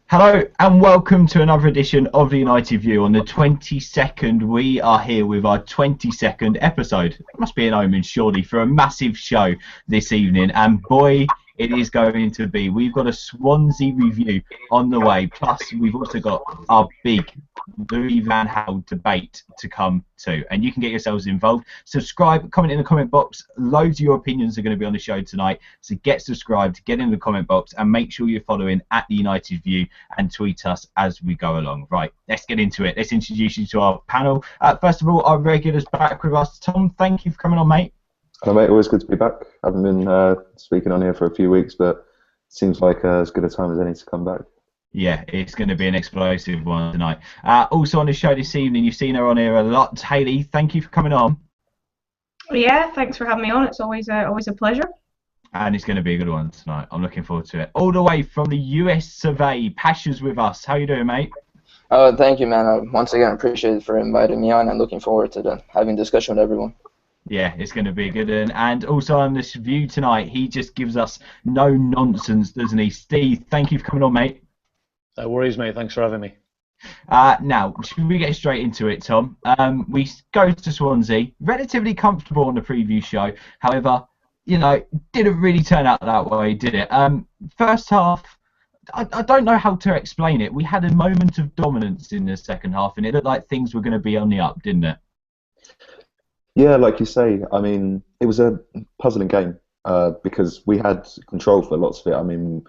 Hello and welcome to another edition of the United View. On the 22nd, we are here with our 22nd episode. It must be an omen, surely, for a massive show this evening. And boy, it is going to be. We've got a Swansea review on the way. Plus, we've also got our big Louis van Gaal debate to come too. And you can get yourselves involved. Subscribe, comment in the comment box. Loads of your opinions are going to be on the show tonight. So get subscribed, get in the comment box, and make sure you're following at the United View and tweet us as we go along. Right, let's get into it. Let's introduce you to our panel. First of all, our regulars back with us. Tom, thank you for coming on, mate. Hello, mate. Always good to be back. I haven't been speaking on here for a few weeks, but it seems like as good a time as any to come back. Yeah, it's going to be an explosive one tonight. Also on the show this evening, you've seen her on here a lot. Hayley, thank you for coming on. Yeah, thanks for having me on. It's always a pleasure. And it's going to be a good one tonight. I'm looking forward to it. All the way from the US survey, Pasha's with us. How you doing, mate? Oh, thank you, man. I once again appreciate it for inviting me on and looking forward to having a discussion with everyone. Yeah, it's going to be a good one. And also on this view tonight, he just gives us no nonsense, doesn't he? Steve, thank you for coming on, mate. No worries, mate. Thanks for having me. Now, should we get straight into it, Tom? We go to Swansea, relatively comfortable on the preview show. However, you know, didn't really turn out that way, did it? First half, I don't know how to explain it. We had a moment of dominance in the second half, and it looked like things were going to be on the up, didn't it? Yeah, like you say, I mean, it was a puzzling game because we had control for lots of it. I mean,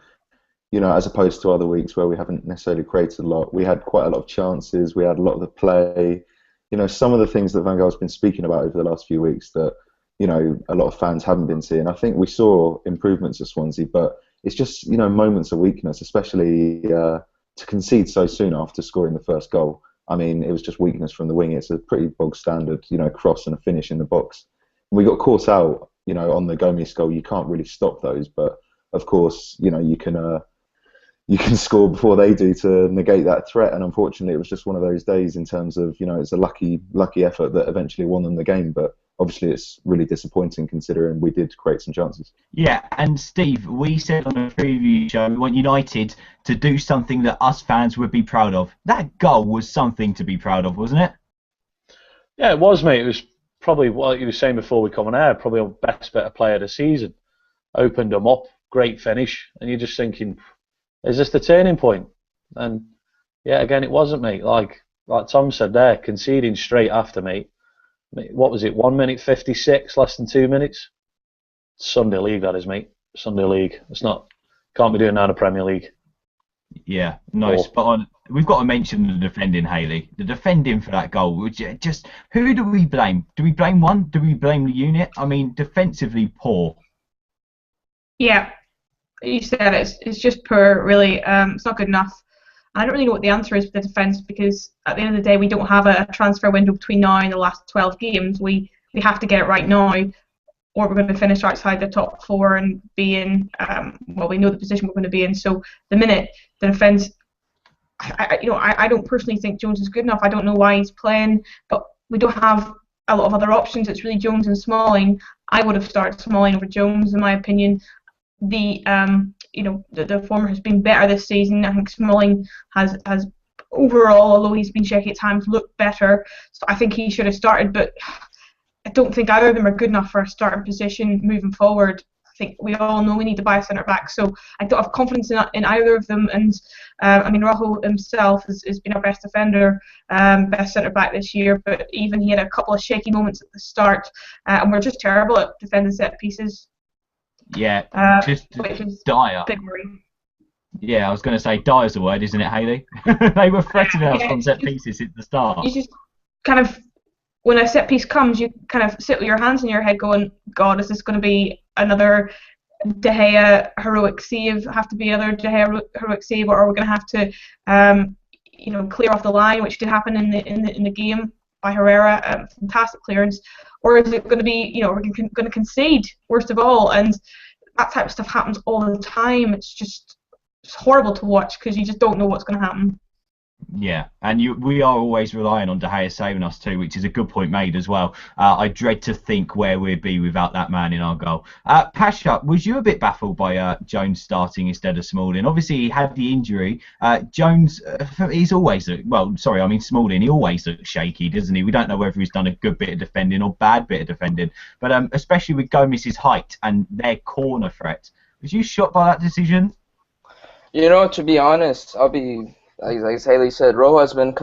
you know, as opposed to other weeks where we haven't necessarily created a lot, we had quite a lot of chances, we had a lot of the play. You know, some of the things that Van Gaal's been speaking about over the last few weeks that, you know, a lot of fans haven't been seeing. I think we saw improvements at Swansea, but it's just, you know, moments of weakness, especially to concede so soon after scoring the first goal. I mean, it was just weakness from the wing. It's a pretty bog standard, you know, cross and a finish in the box. We got caught out, you know, on the Gomez goal. You can't really stop those, but of course, you know, you can score before they do to negate that threat. And unfortunately, it was just one of those days in terms of, you know, it's a lucky effort that eventually won them the game. But obviously, it's really disappointing considering we did create some chances. Yeah, and Steve, we said on the preview show we want United to do something that us fans would be proud of. That goal was something to be proud of, wasn't it? Yeah, it was, mate. It was probably what you were saying before we come on air, probably our best better player of the season. Opened them up, great finish, and you're just thinking, is this the turning point? And yeah, again, it wasn't, mate. Like Tom said there, conceding straight after, mate. What was it, 1 minute 56, less than 2 minutes? Sunday League, that is, mate. Sunday League. It's not, can't be doing that in the Premier League. Yeah, no, spot on. We've got to mention the defending, Hayley. The defending for that goal, which just, who do we blame? Do we blame one? Do we blame the unit? I mean, defensively poor. Yeah, you said it's just poor, really. It's not good enough. I don't really know what the answer is for the defence because at the end of the day, we don't have a transfer window between now and the last 12 games. We have to get it right now, or we're going to finish outside the top four and be in. Well, we know the position we're going to be in. So the minute the defence, I don't personally think Jones is good enough. I don't know why he's playing, but we don't have a lot of other options. It's really Jones and Smalling. I would have started Smalling over Jones, in my opinion. The former has been better this season. I think Smalling has overall, although he's been shaky at times, looked better. So I think he should have started, but I don't think either of them are good enough for a starting position moving forward. I think we all know we need to buy a centre back, so I don't have confidence in either of them. And I mean, Rojo himself has been our best defender, best centre back this year, but even he had a couple of shaky moments at the start, and we're just terrible at defending set pieces. Yeah, just which is dire. Big worry. Yeah, I was going to say dire's the word, isn't it, Hayley? They were threatening us from set pieces at the start. You just kind of, when a set piece comes, you kind of sit with your hands in your head going, God, is this going to be another De Gea heroic save? Have to be another De Gea heroic save, or are we going to have to, clear off the line, which did happen in the game by Herrera, fantastic clearance, or is it going to be, we're going to concede worst of all, and that type of stuff happens all the time. It's horrible to watch because you just don't know what's going to happen. Yeah, and we are always relying on De Gea saving us too, which is a good point made as well. I dread to think where we'd be without that man in our goal. Pasha, was you a bit baffled by Jones starting instead of Smalling? Obviously, he had the injury. Jones, he's always, Smalling, he always looks shaky, doesn't he? We don't know whether he's done a good bit of defending or bad bit of defending, but especially with Gomez's height and their corner threat. Was you shocked by that decision? You know, to be honest, I'll be like Hayley said, Rojo has been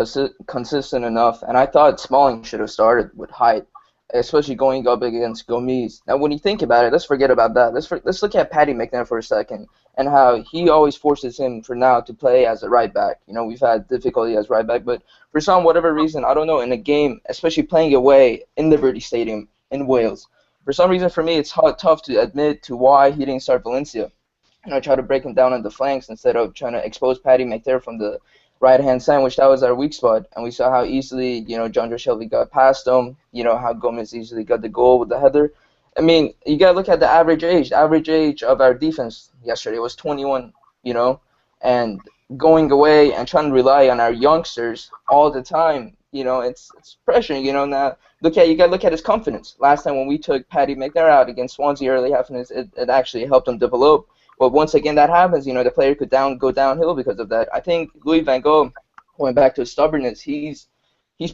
consistent enough, and I thought Smalling should have started with height, especially going up against Gomez. Now, when you think about it, let's forget about that. Let's look at Paddy McNair for a second and how he always forces him for now to play as a right back. You know, we've had difficulty as right back, but for some whatever reason, I don't know, in a game, especially playing away in Liberty Stadium in Wales, for some reason for me it's tough to admit to why he didn't start Valencia. Try to break him down on the flanks instead of trying to expose Paddy McNair from the right-hand sandwich. That was our weak spot, and we saw how easily, John Shelby got past him, how Gomez easily got the goal with the header. I mean, you got to look at the average age. The average age of our defense yesterday was 21, and going away and trying to rely on our youngsters all the time, it's pressuring, Now, you got to look at his confidence. Last time when we took Paddy McNair out against Swansea early half, and it actually helped him develop. But once again that happens, the player could go downhill because of that. I think Louis van Gaal, going back to his stubbornness, he's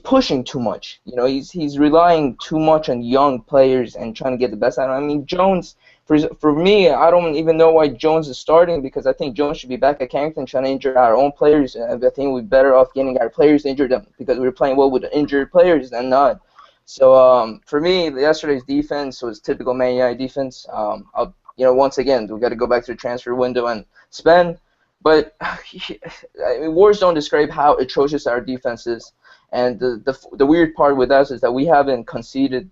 pushing too much. He's relying too much on young players and trying to get the best out of them. I mean, Jones, for me, I don't even know why Jones is starting, because I think Jones should be back at Carrington trying to injure our own players. I think we're better off getting our players injured because we're playing well with the injured players than not. So for me, yesterday's defense was typical Man United defense. Once again, we got to go back to the transfer window and spend. But words don't describe how atrocious our defense is. And the weird part with us is that we haven't conceded.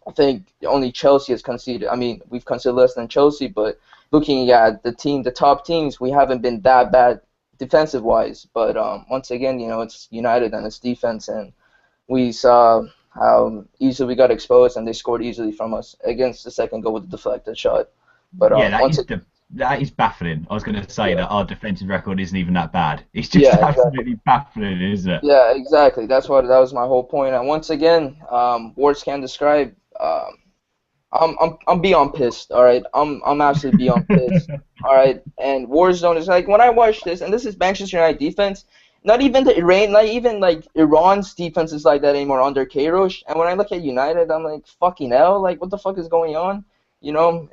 I think only Chelsea has conceded. I mean, we've conceded less than Chelsea, but looking at the top teams, we haven't been that bad defensive-wise. But once again, it's United and it's defense, and we saw how easily we got exposed, and they scored easily from us against the second goal with the deflected shot. But yeah, that is baffling. I was going to say that our defensive record isn't even that bad. It's just absolutely baffling, isn't it? Yeah, exactly. That was my whole point. And once again, words can't describe. I'm beyond pissed. All right, I'm absolutely beyond pissed. All right, and words don't. It's like when I watch this, and this is Manchester United defense. Not even Iran's defense is like that anymore under Queiroz. And when I look at United, I'm like, fucking hell, like what the fuck is going on?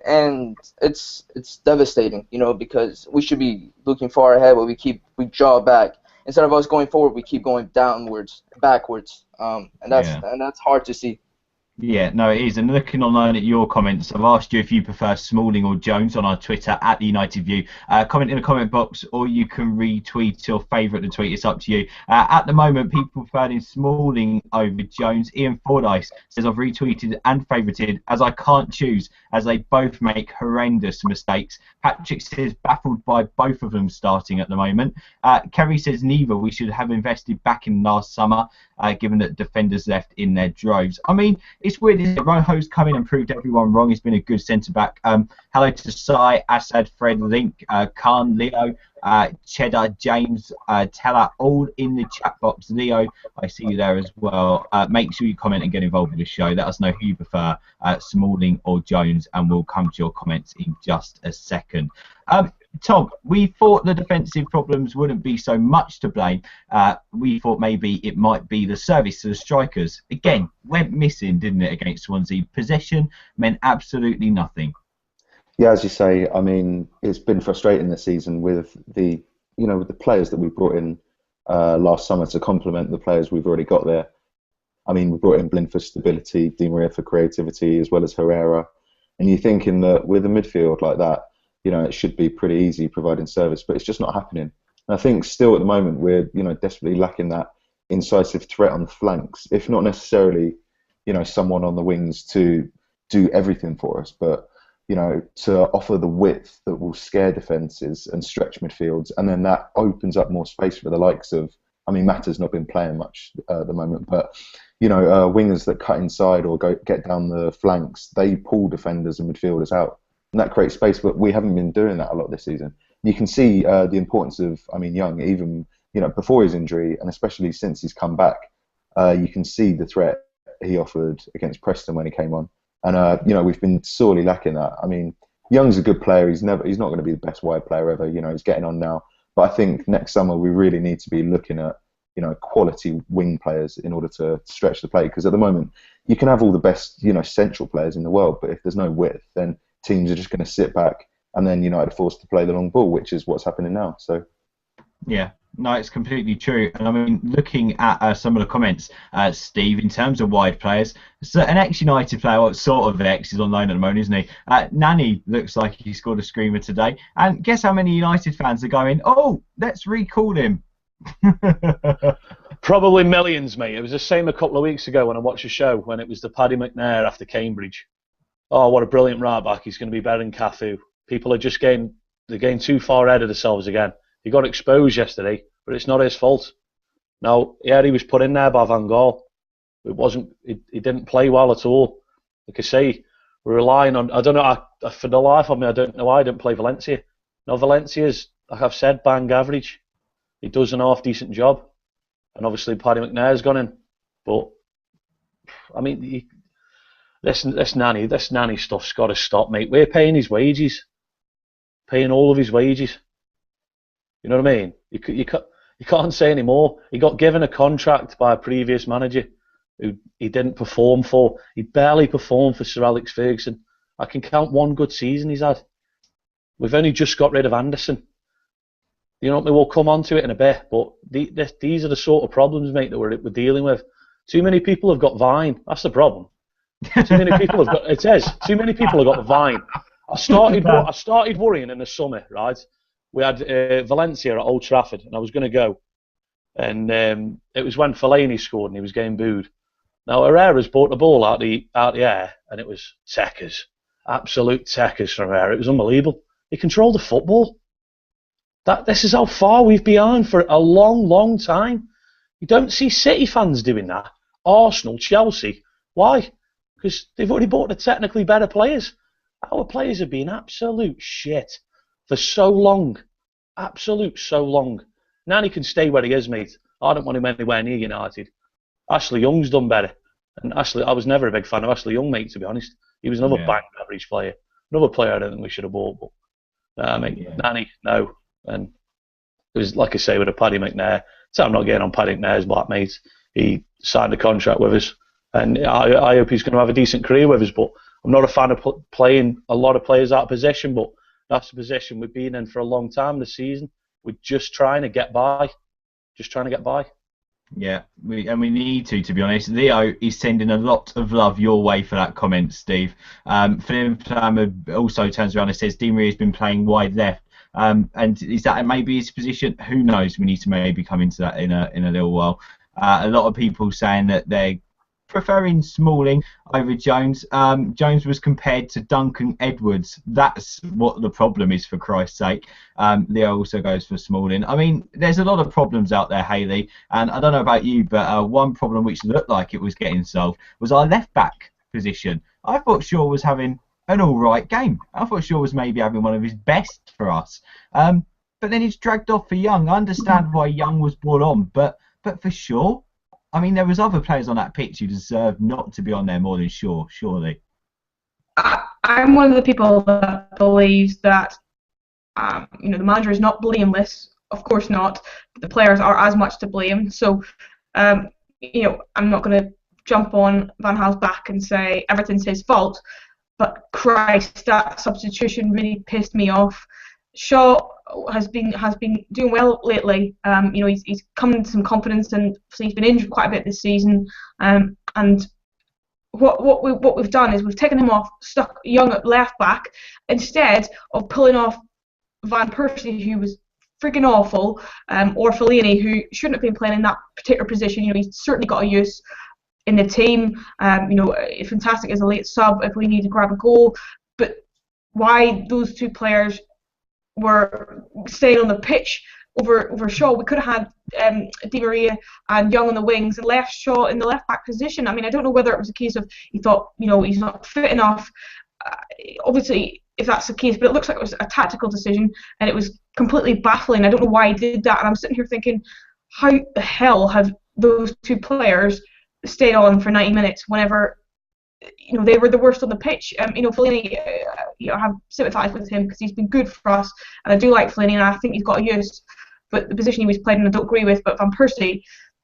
And it's devastating, because we should be looking far ahead, but we draw back. Instead of us going forward, we keep going backwards, and that's hard to see. Yeah, no, it is. And looking online at your comments, I've asked you if you prefer Smalling or Jones on our Twitter at the United View. Comment in the comment box, or you can retweet or favourite the tweet. It's up to you. At the moment, people preferring Smalling over Jones. Ian Fordyce says, I've retweeted and favourited as I can't choose, as they both make horrendous mistakes. Patrick says, baffled by both of them starting at the moment. Kerry says, neither. We should have invested back in last summer, given that defenders left in their droves. I mean, it's weird, isn't it? Rojo's come in and proved everyone wrong. He's been a good centre-back. Hello to Sai, Assad, Fred, Link, Khan, Leo, Cheddar, James, Teller, all in the chat box. Leo, I see you there as well. Make sure you comment and get involved with the show. Let us know who you prefer, Smalling or Jones, and we'll come to your comments in just a second. Tom, we thought the defensive problems wouldn't be so much to blame. We thought maybe it might be the service to the strikers. Again, went missing, didn't it, against Swansea? Possession meant absolutely nothing. Yeah, as you say, I mean, it's been frustrating this season with the players that we brought in last summer to complement the players we've already got there. I mean, we brought in Blind for stability, Di Maria for creativity, as well as Herrera. And you're thinking that with a midfield like that, it should be pretty easy providing service, but it's just not happening. And I think still at the moment we're, desperately lacking that incisive threat on the flanks, if not necessarily, someone on the wings to do everything for us, but, to offer the width that will scare defences and stretch midfields, and then that opens up more space for the likes of, I mean, Mata's not been playing much at the moment, but, wingers that cut inside or get down the flanks, they pull defenders and midfielders out. And that creates space, but we haven't been doing that a lot this season. You can see the importance of, Young, even before his injury, and especially since he's come back, you can see the threat he offered against Preston when he came on. And we've been sorely lacking that. I mean, Young's a good player. He's not going to be the best wide player ever. He's getting on now. But I think next summer we really need to be looking at quality wing players in order to stretch the play. Because at the moment you can have all the best central players in the world, but if there's no width, then teams are just going to sit back, and then United are forced to play the long ball, which is what's happening now. So yeah. No, it's completely true. And I mean, looking at some of the comments, Steve, in terms of wide players, so an ex-United player, well, sort of ex, is on loan at the moment, isn't he? Nani looks like he scored a screamer today. And guess how many United fans are going, oh, let's recall him. Probably millions, mate. It was the same a couple of weeks ago when I watched a show when it was the Paddy McNair after Cambridge. Oh, what a brilliant right back. He's going to be better than Cafu. People are just getting too far ahead of themselves again. He got exposed yesterday, but it's not his fault. No, yeah, he was put in there by Van Gaal. It wasn't. He didn't play well at all. Like I say, we're relying on. I don't know. For the life of me, I don't know why I didn't play Valencia. No, Valencia's, like I've said, bang average. He does an half decent job, and obviously Paddy McNair's gone in. But I mean, this nanny stuff's got to stop, mate. We're paying his wages, paying all of his wages. You know what I mean? You can't say any more. He got given a contract by a previous manager who he didn't perform for. He barely performed for Sir Alex Ferguson. I can count one good season he's had. We've only just got rid of Anderson. You know what I mean? We'll come on to it in a bit, but these are the sort of problems, mate, that we're dealing with. Too many people have got Vine. That's the problem. Too many people have got. It is. Too many people have got Vine. I started worrying in the summer, right? We had Valencia at Old Trafford, and I was going to go. And it was when Fellaini scored and he was getting booed. Now, Herrera's brought the ball out the air, and it was techers. Absolute techers from Herrera. It was unbelievable. He controlled the football. This is how far we've been for a long, long time. You don't see City fans doing that. Arsenal, Chelsea. Why? Because they've already bought the technically better players. Our players have been absolute shit for so long. Absolute so long. Nani can stay where he is, mate. I don't want him anywhere near United. Ashley Young's done better. And I was never a big fan of Ashley Young, mate, to be honest. He was another bang average player. Another player I don't think we should have bought. But Nani, no. And it was, like I say, with a Paddy McNair. So I'm not getting on Paddy McNair's back, mate. He signed a contract with us. And I hope he's going to have a decent career with us. But I'm not a fan of playing a lot of players out of position. But that's the position we've been in for a long time this season. We're just trying to get by. Yeah, we need to be honest. Leo is sending a lot of love your way for that comment, Steve. Philip Plummer also turns around and says Di Maria's been playing wide left. And is that maybe his position? Who knows? We need to maybe come into that in a little while. A lot of people saying that they're preferring Smalling over Jones. Jones was compared to Duncan Edwards. That's what the problem is, for Christ's sake. Leo also goes for Smalling. I mean, there's a lot of problems out there, Hayley, and I don't know about you, but one problem which looked like it was getting solved was our left back position. I thought Shaw was having an all-right game. I thought Shaw was maybe having one of his best for us. But then he's dragged off for Young. I understand why Young was brought on, but for Shaw, I mean, there was other players on that pitch who deserved not to be on there more than Shaw, surely. I'm one of the people that believes that the manager is not blameless. Of course not. The players are as much to blame. So, I'm not going to jump on Van Gaal's back and say everything's his fault. But Christ, that substitution really pissed me off. Shaw has been doing well lately. He's come into some confidence, and he's been injured quite a bit this season. And what we've done is we've taken him off, stuck Young at left back instead of pulling off Van Persie, who was frigging awful, or Fellaini, who shouldn't have been playing in that particular position. He's certainly got a use in the team. Fantastic as a late sub if we need to grab a goal. But why those two players were staying on the pitch over Shaw? We could have had Di Maria and Young on the wings and left Shaw in the left back position. I mean, I don't know whether it was a case of he thought, he's not fit enough. Obviously, if that's the case, but it looks like it was a tactical decision, and it was completely baffling. I don't know why he did that, and I'm sitting here thinking, how the hell have those two players stayed on for 90 minutes whenever they were the worst on the pitch? Fellaini, I have sympathised with him because he's been good for us, and I do like Fellaini, and I think he's got a use. But the position he was played in, I don't agree with. But Van Persie,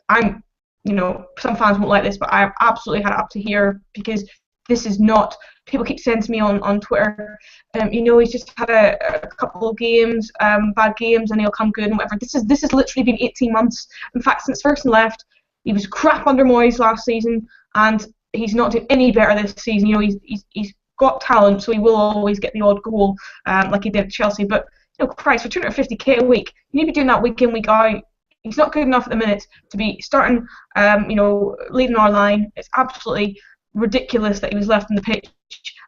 some fans won't like this, but I absolutely had it up to here because this is not. People keep saying to me on Twitter, he's just had a couple of games, bad games, and he'll come good and whatever. This has literally been 18 months. In fact, since Ferguson left, he was crap under Moyes last season, and he's not doing any better this season. He's got talent, so he will always get the odd goal, like he did at Chelsea. But Christ, for 250k a week, you need to be doing that week in, week out. He's not good enough at the minute to be starting, leading our line. It's absolutely ridiculous that he was left on the pitch,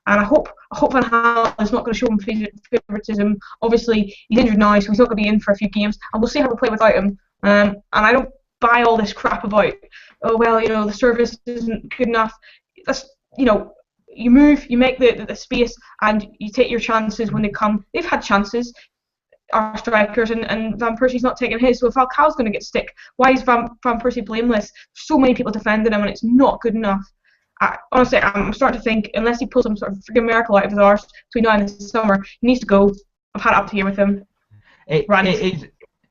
and I hope Van Gaal is not going to show him favouritism. Obviously, he's injured now, so he's not going to be in for a few games, and we'll see how we play without him. And I don't buy all this crap about, the service isn't good enough. That's, you move, you make the space, and you take your chances when they come. They've had chances, our strikers, and Van Persie's not taking his. So if Falcao's going to get stick, why is Van Persie blameless? So many people defending him, and it's not good enough. Honestly, I'm starting to think, unless he pulls some sort of freaking miracle out of his arse between now and the summer, he needs to go. I've had it up to here with him.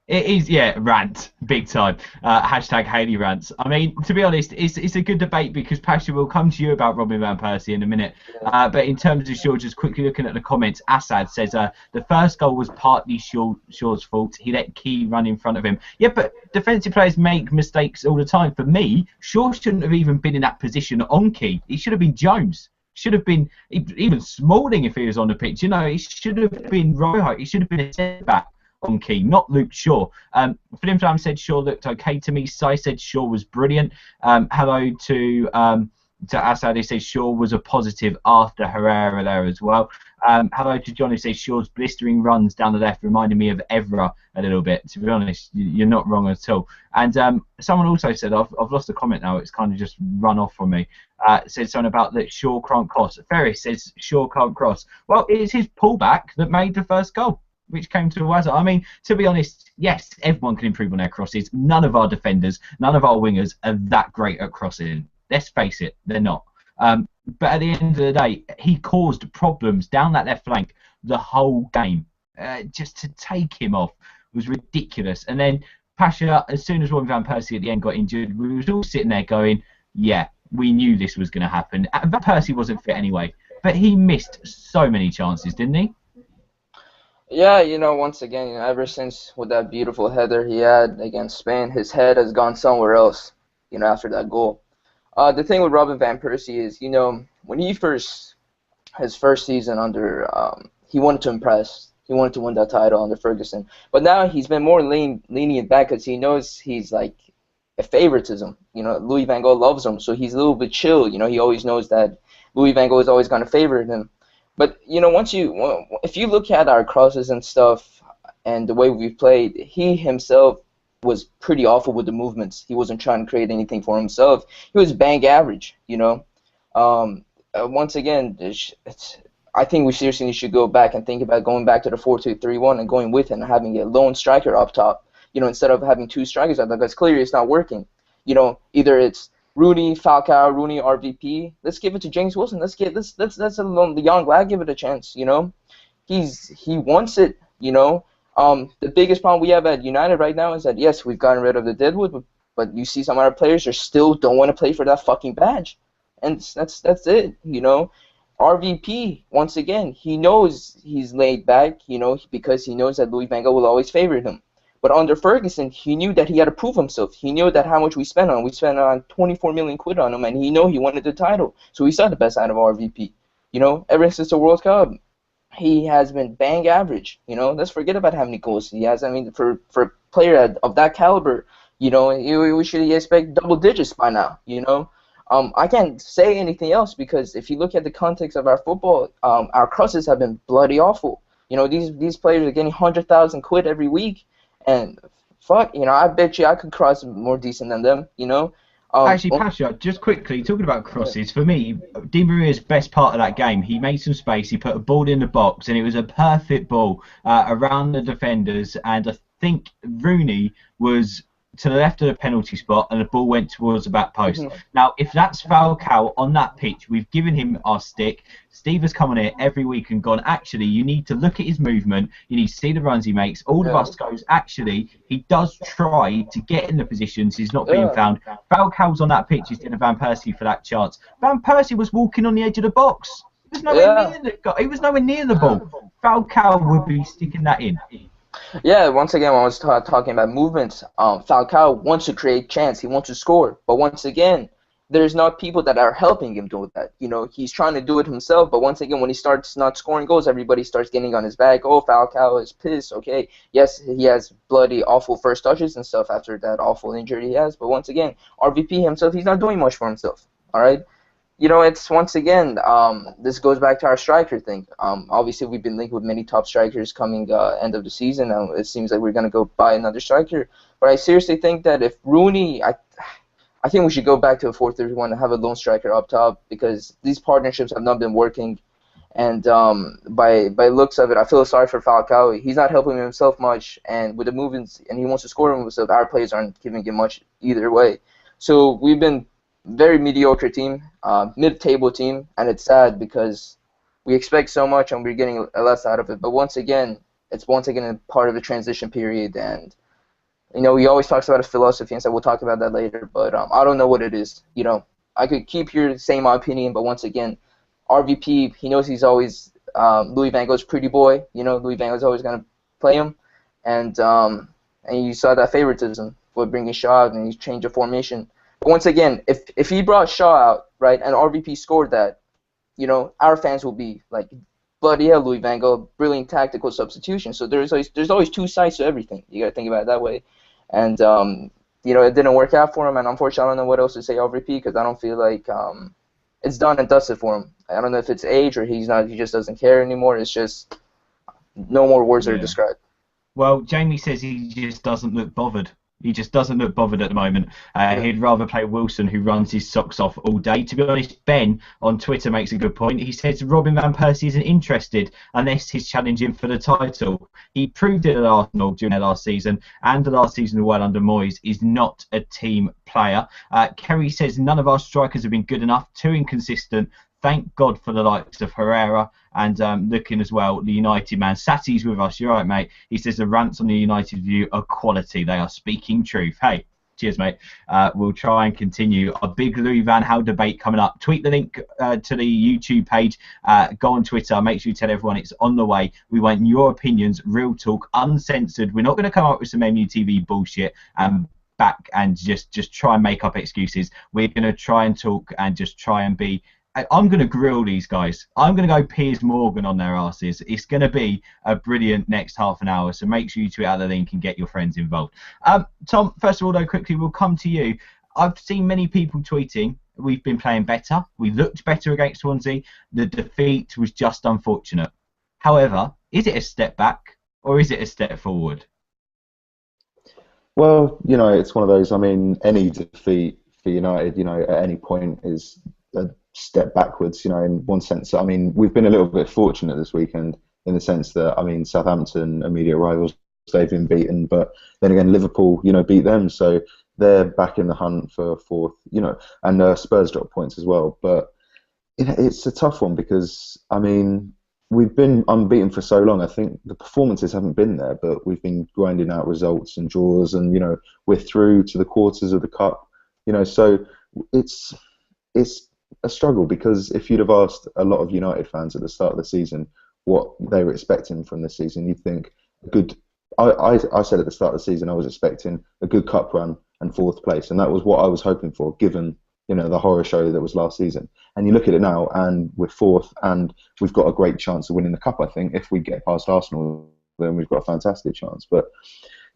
It is, yeah, rant, big time. Hashtag Hayley rants. I mean, to be honest, it's a good debate because Pasha will come to you about Robin Van Persie in a minute. But in terms of Shaw, just quickly looking at the comments, Assad says the first goal was partly Shaw's fault. He let Key run in front of him. Yeah, but defensive players make mistakes all the time. For me, Shaw shouldn't have even been in that position on Key. He should have been Jones. Should have been even Smalling if he was on the pitch. He should have been Rojo. He should have been a centre-back on Key, not Luke Shaw. Film Time said Shaw looked okay to me. Sai said Shaw was brilliant. Hello to Assad, who says Shaw was a positive after Herrera there as well. Hello to John, who says Shaw's blistering runs down the left reminded me of Evra a little bit. To be honest, you're not wrong at all. And someone also said, I've lost a comment now, it's kind of just run off from me. Said something about that Shaw can't cross. Ferris says Shaw can't cross. Well, it's his pullback that made the first goal, which came to Wazza. I mean, to be honest, yes, everyone can improve on their crosses. None of our defenders, none of our wingers are that great at crossing. Let's face it, they're not. But at the end of the day, he caused problems down that left flank the whole game. Just to take him off was ridiculous. And then Pasha, as soon as Robin Van Persie at the end got injured, we was all sitting there going, yeah, we knew this was going to happen. Van Persie wasn't fit anyway, but he missed so many chances, didn't he? Yeah, once again, ever since with that beautiful header he had against Spain, his head has gone somewhere else, after that goal. The thing with Robin Van Persie is, when his first season under, he wanted to impress. He wanted to win that title under Ferguson. But now he's been more lenient back because he knows he's like a favoritism. Louis van Gaal loves him, so he's a little bit chill. He always knows that Louis van Gaal is always going to favor him. But if you look at our crosses and stuff and the way we've played, he himself was pretty awful with the movements. He wasn't trying to create anything for himself. He was bang average, Once again, I think we seriously should go back and think about going back to the 4-2-3-1 and going with it and having a lone striker up top, instead of having two strikers up top, because clearly it's not working. Either it's Rooney, Falcao, Rooney, RVP. Let's give it to James Wilson. Let's the young lad give it a chance. He wants it. The biggest problem we have at United right now is that yes, we've gotten rid of the Deadwood, but you see some of our players who still don't want to play for that fucking badge, and that's it. RVP once again, he knows he's laid back. Because he knows that Louis van Gaal will always favor him. But under Ferguson, he knew that he had to prove himself. He knew that how much we spent on him. We spent on 24 million quid on him, and he wanted the title. So he saw the best out of RVP. Ever since the World Cup, he has been bang average. Let's forget about how many goals he has. I mean, for a player of that caliber, we should expect double digits by now. I can't say anything else because if you look at the context of our football, our crosses have been bloody awful. These players are getting 100,000 quid every week. And fuck, I bet you I could cross more decent than them, Actually, Pasha, just quickly, talking about crosses, for me, Di Maria's best part of that game, he made some space, he put a ball in the box, and it was a perfect ball around the defenders, and I think Rooney was to the left of the penalty spot, and the ball went towards the back post. Now, if that's Falcao on that pitch, we've given him our stick. Steve has come on here every week and gone, actually, you need to look at his movement, you need to see the runs he makes. All of us goes, actually, he does try to get in the positions, he's not being found. Falcao's on that pitch instead of Van Persie for that chance. Van Persie was walking on the edge of the box. He was nowhere near the he was nowhere near the ball. Falcao would be sticking that in. Yeah, once again, when I was talking about movements, Falcao wants to create chance. He wants to score. But once again, there's not people that are helping him do that. You know, he's trying to do it himself. But once again, when he starts not scoring goals, everybody starts getting on his back. Oh, Falcao is pissed. Okay, yes, he has bloody, awful first touches and stuff after that awful injury he has. But once again, RVP himself, he's not doing much for himself. All right? You know, it's once again, this goes back to our striker thing. Obviously, we've been linked with many top strikers coming end of the season, and it seems like we're going to go buy another striker. But I seriously think that if Rooney, I think we should go back to a 4-3-1 and have a lone striker up top, because these partnerships have not been working. And by looks of it, I feel sorry for Falcao. He's not helping himself much, and with the movements, and he wants to score himself, our players aren't giving him much either way. So we've been very mediocre team, mid-table team, and it's sad because we expect so much and we're getting less out of it. But once again, it's once again a part of a transition period, and you know, he always talks about a philosophy and so we'll talk about that later. But I don't know what it is. You know, I could keep here saying my opinion, but once again, RVP, he knows he's always Louis van Gaal's pretty boy. You know, Louis van Gaal's always gonna play him, and you saw that favoritism for bringing Shaw out and he changed the formation. But once again, if he brought Shaw out, right, and RVP scored that, you know, our fans will be like, bloody hell, Louis van Gaal, brilliant tactical substitution. So there's always two sides to everything. You got to think about it that way. And, you know, it didn't work out for him, and unfortunately I don't know what else to say RVP, because I don't feel like it's done and dusted for him. I don't know if it's age or he just doesn't care anymore. It's just no more words are to describe. Well, Jamie says he just doesn't look bothered. He just doesn't look bothered at the moment. He'd rather play Wilson, who runs his socks off all day. To be honest, Ben on Twitter makes a good point. He says Robin van Persie isn't interested unless he's challenging for the title. He proved it at Arsenal during their last season, and the last season well under Moyes. Is not a team player. Kerry says none of our strikers have been good enough, too inconsistent. Thank God for the likes of Herrera, and looking as well, the United man. Satty's with us, you're right, mate. He says the rants on the United view are quality. They are speaking truth. Hey, cheers, mate. We'll try and continue. A big Louis van Gaal debate coming up. Tweet the link to the YouTube page. Go on Twitter. Make sure you tell everyone it's on the way. We want your opinions, real talk, uncensored. We're not going to come up with some MUTV bullshit back and just try and make up excuses. We're going to try and talk and just try and be... I'm going to grill these guys. I'm going to go Piers Morgan on their asses. It's going to be a brilliant next half an hour, so make sure you tweet out the link and get your friends involved. Tom, first of all, though, quickly, we'll come to you. I've seen many people tweeting, we've been playing better. We looked better against Swansea. The defeat was just unfortunate. However, is it a step back or is it a step forward? Well, you know, it's one of those, I mean, any defeat for United, you know, at any point is a step backwards, you know, in one sense. I mean, we've been a little bit fortunate this weekend in the sense that, I mean, Southampton, immediate rivals, they've been beaten, but then again, Liverpool, you know, beat them, so they're back in the hunt for fourth, you know, and Spurs dropped points as well. But it's a tough one because, I mean, we've been unbeaten for so long. I think the performances haven't been there, but we've been grinding out results and draws, and, you know, we're through to the quarters of the cup, you know, so it's a struggle, because if you'd have asked a lot of United fans at the start of the season what they were expecting from this season, you'd think a good... I said at the start of the season I was expecting a good cup run and fourth place, and that was what I was hoping for, given, you know, the horror show that was last season. And you look at it now, and we're fourth, and we've got a great chance of winning the cup. I think if we get past Arsenal, then we've got a fantastic chance. But,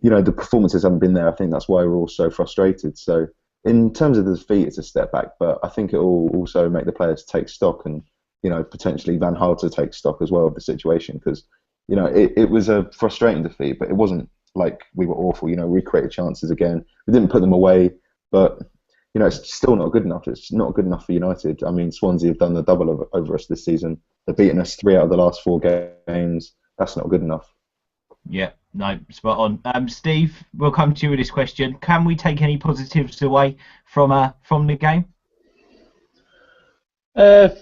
you know, the performances haven't been there. I think that's why we're all so frustrated. So in terms of the defeat, it's a step back, but I think it will also make the players take stock, and, you know, potentially Van Gaal to take stock as well of the situation, because, you know, it was a frustrating defeat, but it wasn't like we were awful. You know, we created chances again. We didn't put them away, but, it's still not good enough. It's not good enough for United. I mean, Swansea have done the double over us this season. They've beaten us 3 out of the last 4 games. That's not good enough. Yeah, no, spot on. Steve, we'll come to you with this question. Can we take any positives away from the game? I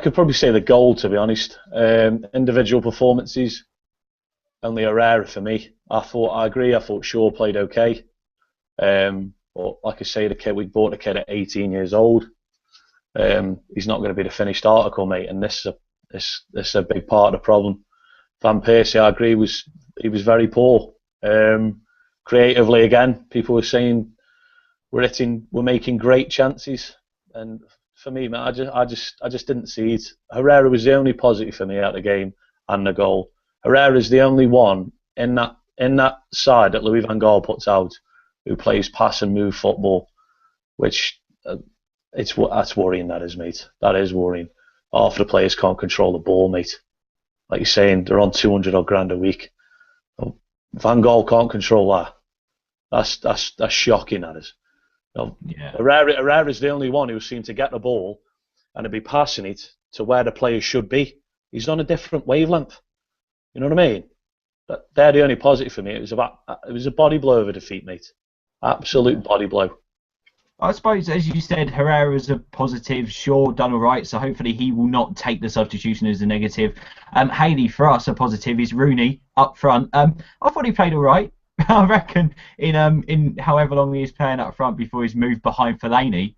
could probably say the goal, to be honest. Individual performances, only Herrera for me. I agree. I thought Shaw played okay. But like I say, we bought the kid at 18 years old. He's not going to be the finished article, mate, and this is a big part of the problem. Van Persie, I agree, he was very poor. Creatively, again, people were saying we're making great chances, and for me, man, I just didn't see it. Herrera was the only positive for me out of the game and the goal. Herrera is the only one in that side that Louis van Gaal puts out who plays pass and move football, which that's worrying. That is, mate. That is worrying. Half the players can't control the ball, mate. Like you're saying, they're on 200 odd grand a week. Van Gaal can't control that. That's shocking. That is. Yeah. Herrera is the only one who seemed to get the ball and to be passing it to where the players should be. He's on a different wavelength. You know what I mean? They're the only positive for me. It was a body blow of a defeat, mate. Absolute body blow. I suppose, as you said, Herrera's a positive. Shaw done all right, so hopefully he will not take the substitution as a negative. Hayley, for us, a positive is Rooney up front. I thought he played all right. I reckon in however long he was playing up front before he's moved behind Fellaini.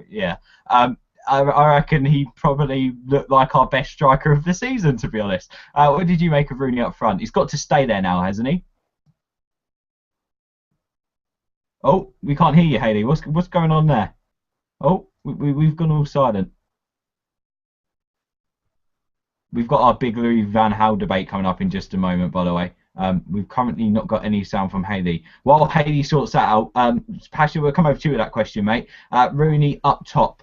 Yeah. I reckon he probably looked like our best striker of the season, to be honest. What did you make of Rooney up front? He's got to stay there now, hasn't he? Oh, we can't hear you, Hayley. What's going on there? Oh, we've gone all silent. We've got our big Louis van Gaal debate coming up in just a moment, by the way. We've currently not got any sound from Hayley. While Hayley sorts that out, Pasha, we'll come over to you with that question, mate. Rooney up top.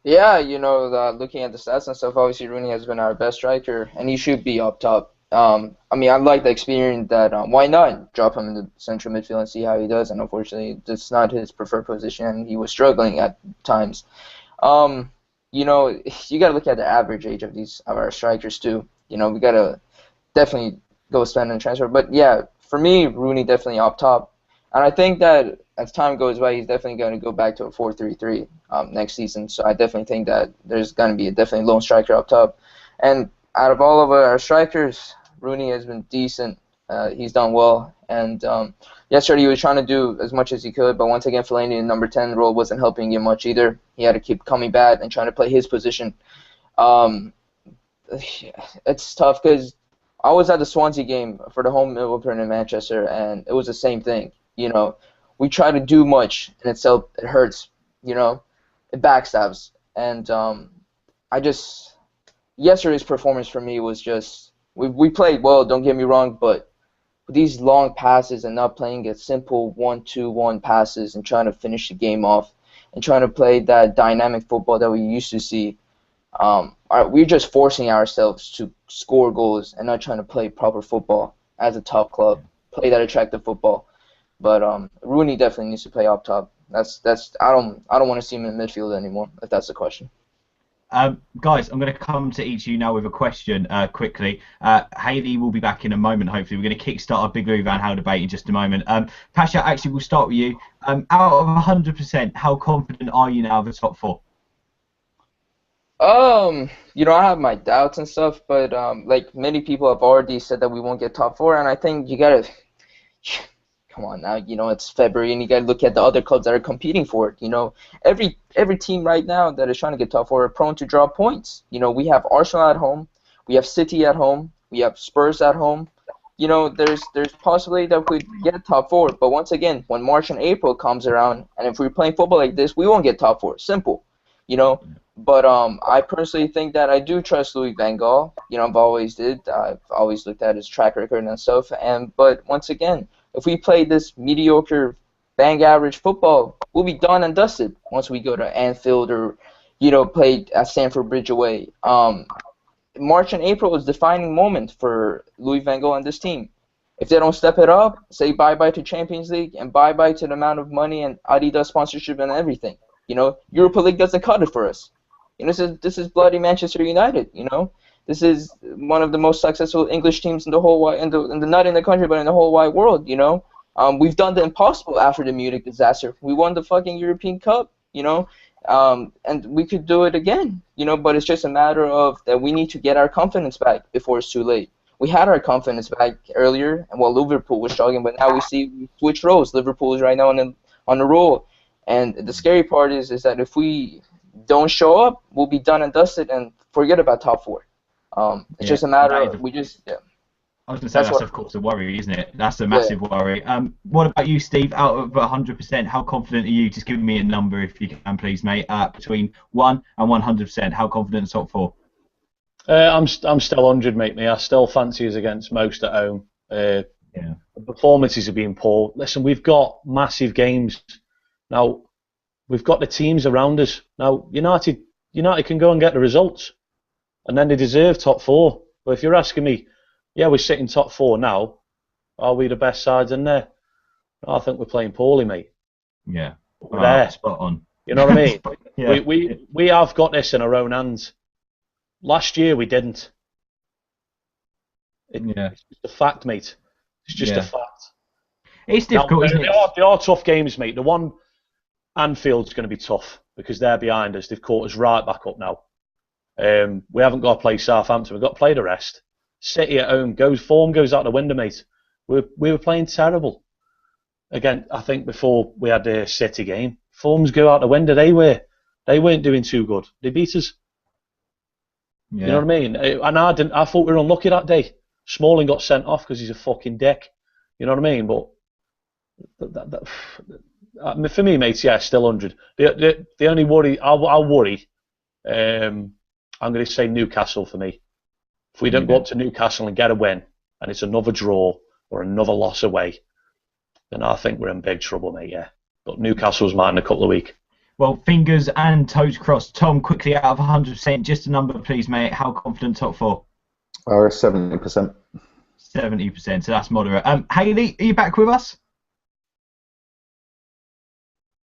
Yeah, looking at the stats and stuff, obviously Rooney has been our best striker, and he should be up top. I mean, I like the experience that why not drop him in the central midfield and see how he does, and unfortunately, it's not his preferred position, and he was struggling at times. You got to look at the average age of our strikers too. We got to definitely go spend on transfer. But yeah, for me, Rooney definitely up top. And I think that as time goes by, he's definitely going to go back to a 4-3-3 next season. So I definitely think that there's going to be a definitely lone striker up top. And out of all of our strikers, Rooney has been decent. He's done well. And yesterday he was trying to do as much as he could. But once again, Fellaini in number 10 role wasn't helping him much either. He had to keep coming back and trying to play his position. It's tough because I was at the Swansea game for the home opener in Manchester, and it was the same thing. We try to do much, and it hurts. It backstabs. And yesterday's performance for me was just we played well. Don't get me wrong, but these long passes and not playing at simple 1-2-1 passes and trying to finish the game off and trying to play that dynamic football that we used to see. We're just forcing ourselves to score goals and not trying to play proper football as a top club, play that attractive football. But Rooney definitely needs to play up top. I don't want to see him in the midfield anymore, if that's the question. Guys, I'm going to come to each of you now with a question quickly. Hayley will be back in a moment, hopefully. We're going to kickstart a big Louis van Gaal debate in just a moment. Pasha, actually, we'll start with you. Out of 100%, how confident are you now of the top 4? I have my doubts and stuff, but like many people have already said that we won't get top 4, and I think you gotta come on now. It's February, and you gotta look at the other clubs that are competing for it. Every team right now that is trying to get top 4 are prone to drop points. We have Arsenal at home, we have City at home, we have Spurs at home. There's possibility that we get top 4, but once again, when March and April comes around, and if we're playing football like this, we won't get top 4. Simple. But I personally think that I do trust Louis van Gaal. I've always looked at his track record and stuff. But once again, if we play this mediocre, bang average football, we'll be done and dusted once we go to Anfield or play at Stamford Bridge away. March and April is defining moment for Louis van Gaal and this team. If they don't step it up, say bye-bye to Champions League and bye-bye to the amount of money and Adidas sponsorship and everything. You know, Europa League doesn't cut it for us. You know, this is bloody Manchester United. You know, this is one of the most successful English teams in the whole not in the country, but in the whole wide world. You know, we've done the impossible after the Munich disaster. We won the fucking European Cup. You know, and we could do it again. You know, but it's just a matter of that we need to get our confidence back before it's too late. We had our confidence back earlier, and while Liverpool was struggling, but now we see we switch roles. Liverpool is right now on the roll, and the scary part is that if we don't show up, we'll be done and dusted and forget about top four. It's just a matter of I was going to say that's of course a worry, isn't it? That's a massive worry. What about you, Steve? Out of 100%, how confident are you? Just give me a number if you can, please, mate. Between 1 and 100%, how confident in top four? I'm still 100, mate. I still fancy us against most at home. The performances have been poor. Listen, we've got massive games now. We've got the teams around us now. United can go and get the results, and then they deserve top four. But if you're asking me, we're sitting top four now. Are we the best sides in there? I think we're playing poorly, mate. Yeah, we're there. Spot on. You know what I mean? Yeah. We have got this in our own hands. Last year we didn't. It's just a fact, mate. It's just a fact. It's difficult, isn't it? They are tough games, mate. The one Anfield's going to be tough because they're behind us. They've caught us right back up now. We haven't got to play Southampton. We've got to play the rest. City at home form goes out the window, mate. We were playing terrible. Again, I think before we had the City game, forms go out the window. They weren't doing too good. They beat us. Yeah. You know what I mean? And I thought we were unlucky that day. Smalling got sent off because he's a fucking dick. You know what I mean? But for me, mate, still 100. The only worry, I'll worry. I'm going to say Newcastle for me. If we don't go up to Newcastle and get a win, and it's another draw or another loss away, then I think we're in big trouble, mate. Yeah. But Newcastle's mine in a couple of weeks. Well, fingers and toes crossed. Tom, quickly out of 100%, just a number, please, mate. How confident top four? 70%. 70%, so that's moderate. Hayley, are you back with us?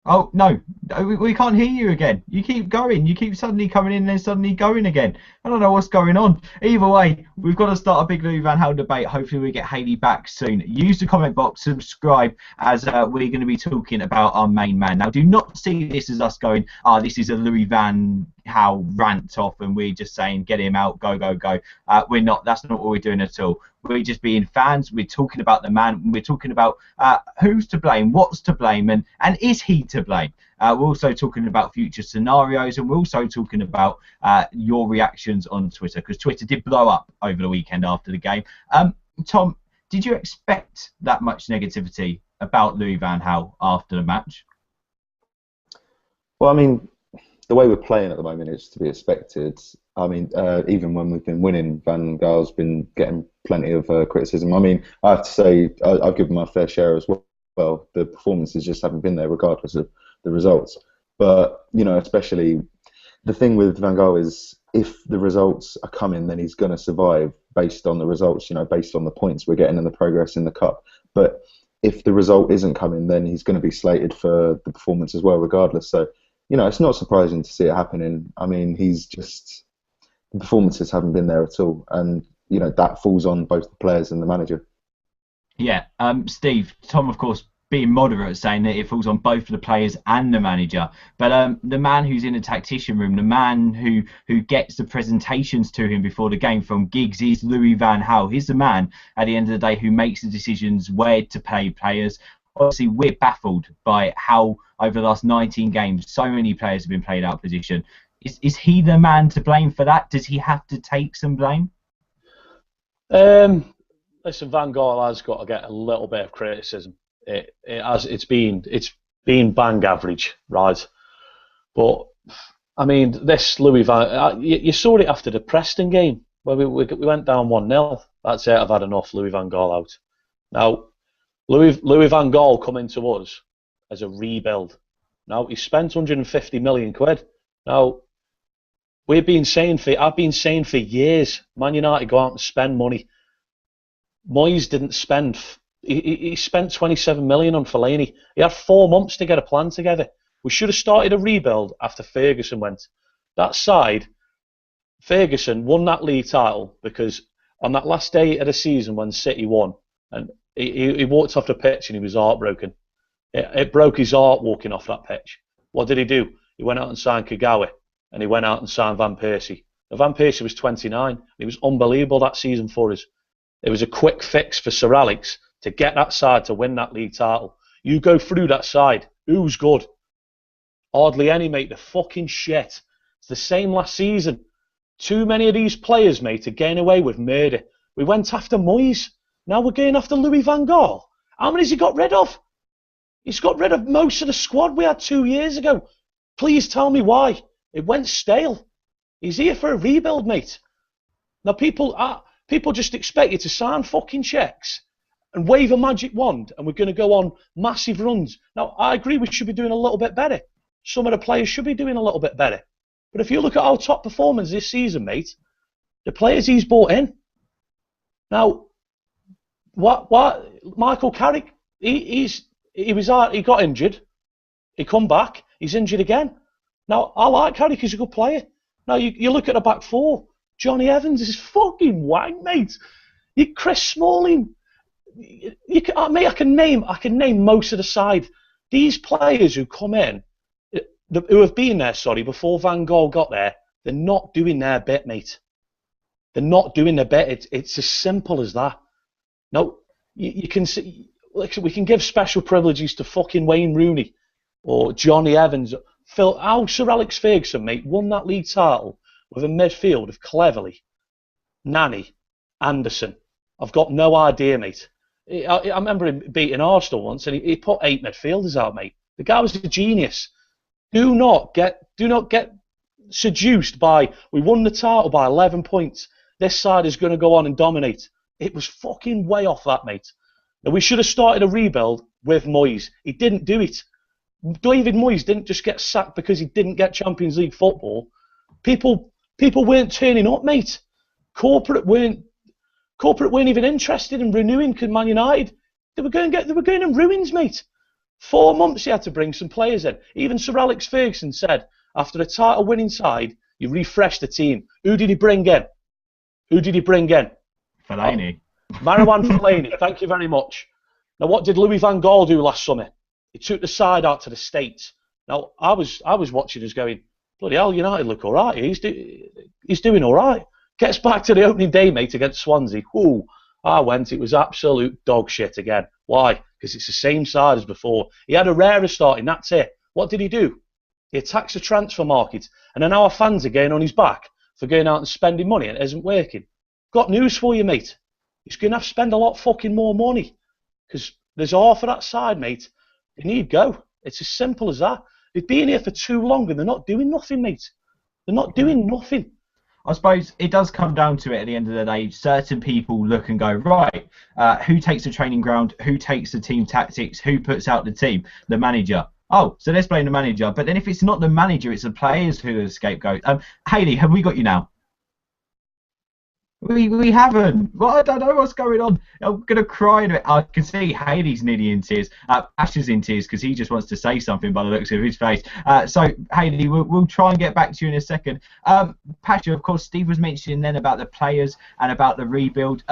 Oh, no, we can't hear you again. You keep going. You keep suddenly coming in and then suddenly going again. I don't know what's going on. Either way, we've got to start a big Louis van Gaal debate. Hopefully we get Hayley back soon. Use the comment box, subscribe, as we're going to be talking about our main man. Now, do not see this as us going, this is a Louis van Gaal rant off and we're just saying, get him out, go, go, go. We're not. That's not what we're doing at all. We're just being fans. We're talking about the man. We're talking about who's to blame, what's to blame, and is he to blame. We're also talking about future scenarios, and we're also talking about your reactions on Twitter, because Twitter did blow up over the weekend after the game. Tom, did you expect that much negativity about Louis van Gaal after the match? Well, I mean, the way we're playing at the moment is to be expected. I mean, even when we've been winning, Van Gaal's been getting plenty of criticism. I mean, I have to say, I've given my fair share as well. Well, the performances just haven't been there, regardless of the results. But, especially the thing with Van Gaal is if the results are coming, then he's going to survive based on the results, based on the points we're getting and the progress in the Cup. But if the result isn't coming, then he's going to be slated for the performance as well, regardless. So, it's not surprising to see it happening. I mean, the performances haven't been there at all. And, that falls on both the players and the manager. Yeah, Steve, Tom, of course, being moderate, saying that it falls on both the players and the manager. But the man who's in the tactician room, the man who gets the presentations to him before the game from gigs is Louis van Gaal. He's the man, at the end of the day, who makes the decisions where to play players. Obviously, we're baffled by how, over the last 19 games, so many players have been played out of position. Is he the man to blame for that? Does he have to take some blame? Listen, Van Gaal has got to get a little bit of criticism. It's been bang average, right? But I mean, this Louis van, you saw it after the Preston game where we went down 1-0. That's it. I've had enough. Louis van Gaal out. Now, Louis van Gaal coming to us as a rebuild. Now he spent 150 million quid. Now I've been saying for years, Man United go out and spend money. Moyes didn't spend. He spent 27 million on Fellaini. He had 4 months to get a plan together. We should have started a rebuild after Ferguson went. That side, Ferguson won that league title because on that last day of the season when City won, and he walked off the pitch and he was heartbroken. It broke his heart walking off that pitch. What did he do? He went out and signed Kagawa, and he went out and signed Van Persie. Now, Van Persie was 29. He was unbelievable that season for us. It was a quick fix for Sir Alex to get that side to win that league title. You go through that side. Who's good? Hardly any, mate. They're fucking shit. It's the same last season. Too many of these players, mate, are getting away with murder. We went after Moyes. Now we're going after Louis van Gaal. How many has he got rid of? He's got rid of most of the squad we had 2 years ago. Please tell me why. It went stale. He's here for a rebuild, mate. Now people just expect you to sign fucking checks and wave a magic wand and we're going to go on massive runs. Now, I agree we should be doing a little bit better. Some of the players should be doing a little bit better. But if you look at our top performers this season, mate, the players he's brought in. Now, what Michael Carrick, he got injured. He come back. He's injured again. Now, I like Carrick. He's a good player. Now, you look at the back four. Johnny Evans is fucking wank, mate. Chris Smalling. I can name most of the side. These players who come in, who have been there, before Van Gaal got there, they're not doing their bit, mate. They're not doing their bit. It's as simple as that. No, you can see. We can give special privileges to fucking Wayne Rooney or Johnny Evans. Sir Alex Ferguson, mate, won that league title with a midfield of Cleverley, Nani, Anderson. I've got no idea, mate. I remember him beating Arsenal once, and he put 8 midfielders out, mate. The guy was a genius. Do not get seduced by, we won the title by 11 points. This side is going to go on and dominate. It was fucking way off that, mate. Now, we should have started a rebuild with Moyes. He didn't do it. David Moyes didn't just get sacked because he didn't get Champions League football. People weren't turning up, mate. Corporate weren't even interested in renewing Man United. They were going in ruins, mate. 4 months he had to bring some players in. Even Sir Alex Ferguson said, after a title-winning side, you refresh the team. Who did he bring in? Fellaini. Marouane Fellaini, thank you very much. Now, what did Louis van Gaal do last summer? He took the side out to the States. Now, I was watching us going, bloody hell, United look all right. He's doing all right. Gets back to the opening day, mate, against Swansea. Ooh, I went. It was absolute dog shit again. Why? Because it's the same side as before. He had a rarer starting, that's it. What did he do? He attacks the transfer market. And then our fans are getting on his back for going out and spending money and it isn't working. Got news for you, mate. He's going to have to spend a lot fucking more money. Because there's half of that side, mate. They need go. It's as simple as that. They've been here for too long and they're not doing nothing, mate. They're not doing nothing. I suppose it does come down to it at the end of the day. Certain people look and go, right, who takes the training ground? Who takes the team tactics? Who puts out the team? The manager. Oh, so let's blame the manager. But then if it's not the manager, it's the players who are the scapegoat. Hayley, have we got you now? We haven't. Well, I don't know what's going on. I'm going to cry in a bit. I can see Hayley's nearly in tears. Pasha's in tears because he just wants to say something by the looks of his face. So, Hayley, we'll try and get back to you in a second. Pasha, of course, Steve was mentioning then about the players and about the rebuild.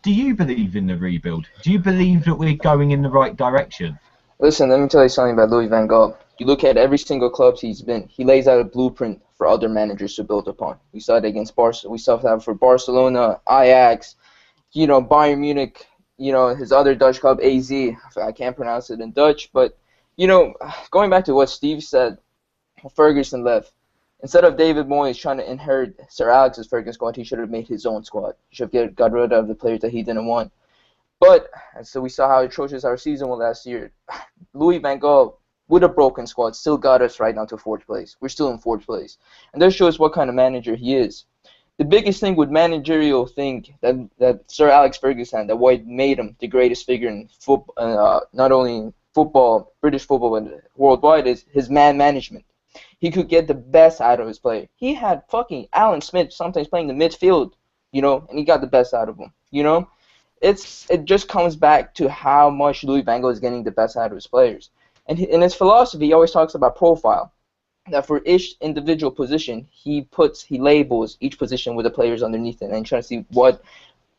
Do you believe in the rebuild? Do you believe that we're going in the right direction? Listen, let me tell you something about Louis van Gaal. You look at every single club he's been, he lays out a blueprint for other managers to build upon. We saw it against Barca. We saw that for Barcelona, Ajax, Bayern Munich, his other Dutch club, AZ. I can't pronounce it in Dutch, but, going back to what Steve said, Ferguson left. Instead of David Moyes trying to inherit Sir Alex's Ferguson squad, he should have made his own squad. He should have got rid of the players that he didn't want. But, and so we saw how atrocious our season was last year. Louis van Gaal, with a broken squad, still got us right now to 4th place. We're still in 4th place. And that shows what kind of manager he is. The biggest thing with managerial thing that Sir Alex Ferguson, that what made him the greatest figure in football, not only in football, British football, but worldwide, is his man management. He could get the best out of his player. He had fucking Alan Smith sometimes playing the midfield, and he got the best out of him, it just comes back to how much Louis van Gaal is getting the best out of his players. And in his philosophy, he always talks about profile. That for each individual position, he labels each position with the players underneath it and trying to see what